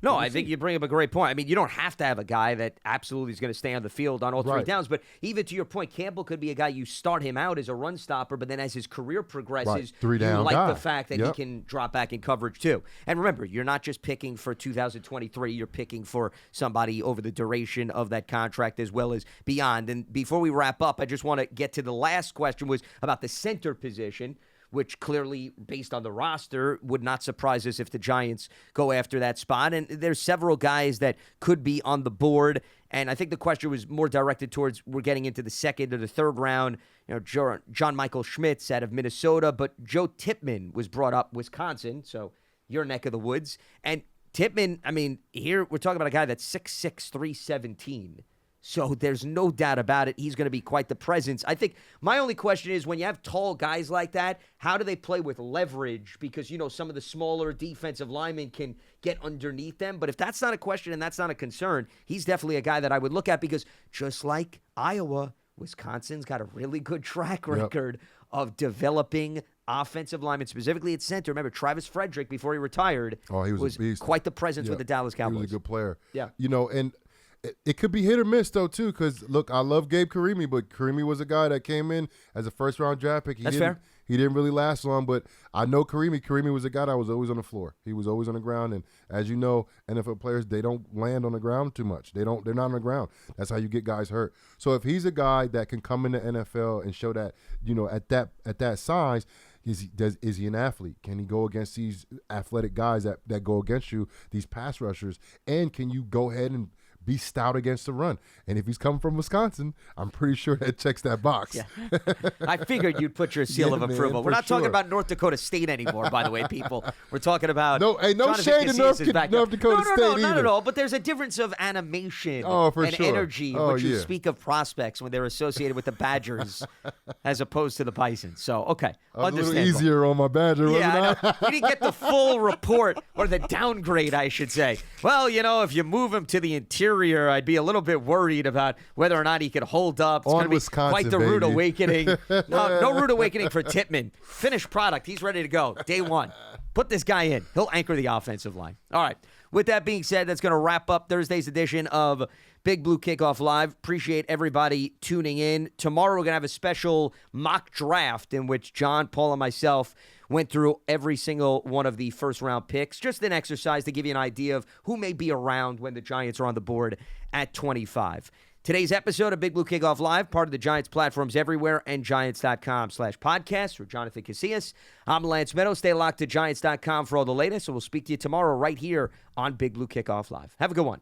[SPEAKER 1] No, I think you bring up a great point. I mean, you don't have to have a guy that absolutely is going to stay on the field on all three downs. But even to your point, Campbell could be a guy you start him out as a run stopper, but then as his career progresses, you like the fact that he can drop back in coverage too. And remember, you're not just picking for 2023. You're picking for somebody over the duration of that contract as well as beyond. And before we wrap up, I just want to get to the last question was about the center position, which clearly, based on the roster, would not surprise us if the Giants go after that spot. And there's several guys that could be on the board. And I think the question was more directed towards we're getting into the second or the third round. John Michael Schmitz out of Minnesota, but Joe Tippmann was brought up, Wisconsin, so your neck of the woods. And Tippmann, I mean, here we're talking about a guy that's 6'6", 317. So there's no doubt about it. He's going to be quite the presence. I think my only question is when you have tall guys like that, how do they play with leverage? Because, some of the smaller defensive linemen can get underneath them. But if that's not a question and that's not a concern, he's definitely a guy that I would look at because just like Iowa, Wisconsin's got a really good track record of developing offensive linemen, specifically at center. Remember, Travis Frederick, before he retired,
[SPEAKER 3] he was a beast.
[SPEAKER 1] Quite the presence with the Dallas Cowboys.
[SPEAKER 3] He was a good player.
[SPEAKER 1] Yeah.
[SPEAKER 3] And it could be hit or miss, though, too, because, look, I love Gabe Karimi, but Karimi was a guy that came in as a first-round draft pick.
[SPEAKER 1] That's fair.
[SPEAKER 3] He didn't really last long, but I know Karimi. Karimi was a guy that was always on the floor. He was always on the ground, and as you know, NFL players, they don't land on the ground too much. They're not on the ground. That's how you get guys hurt. So if he's a guy that can come in the NFL and show that, at that size, is he an athlete? Can he go against these athletic guys that go against you, these pass rushers? And can you go ahead and be stout against the run? And if he's coming from Wisconsin, I'm pretty sure that checks that box.
[SPEAKER 1] Yeah. I figured you'd put your seal of approval.
[SPEAKER 3] Man,
[SPEAKER 1] We're not talking
[SPEAKER 3] sure.
[SPEAKER 1] about North Dakota State anymore, by the way, people. We're talking about
[SPEAKER 3] no
[SPEAKER 1] Jonathan
[SPEAKER 3] shade to North Dakota State
[SPEAKER 1] not
[SPEAKER 3] either.
[SPEAKER 1] at all. But there's a difference of animation
[SPEAKER 3] for
[SPEAKER 1] and
[SPEAKER 3] sure.
[SPEAKER 1] energy
[SPEAKER 3] Oh,
[SPEAKER 1] when you
[SPEAKER 3] yeah.
[SPEAKER 1] speak of prospects when they're associated with the Badgers as opposed to the Bison. So, okay,
[SPEAKER 3] I was a little
[SPEAKER 1] understandable.
[SPEAKER 3] easier on my Badger, wasn't
[SPEAKER 1] Yeah,
[SPEAKER 3] I?
[SPEAKER 1] I know. You didn't get the full report, or the downgrade, I should say. Well, if you move him to the interior, I'd be a little bit worried about whether or not he could hold up. It's
[SPEAKER 3] On
[SPEAKER 1] going to be
[SPEAKER 3] Wisconsin,
[SPEAKER 1] quite the rude
[SPEAKER 3] baby.
[SPEAKER 1] awakening. No rude awakening for Tippmann. Finished product. He's ready to go. Day one. Put this guy in. He'll anchor the offensive line. All right. With that being said, that's going to wrap up Thursday's edition of Big Blue Kickoff Live. Appreciate everybody tuning in. Tomorrow we're going to have a special mock draft in which John, Paul, and myself went through every single one of the first-round picks. Just an exercise to give you an idea of who may be around when the Giants are on the board at 25. Today's episode of Big Blue Kickoff Live, part of the Giants platforms everywhere and Giants.com/podcast. For Jonathan Casillas, I'm Lance Medow. Stay locked to Giants.com for all the latest, so we'll speak to you tomorrow right here on Big Blue Kickoff Live. Have a good one.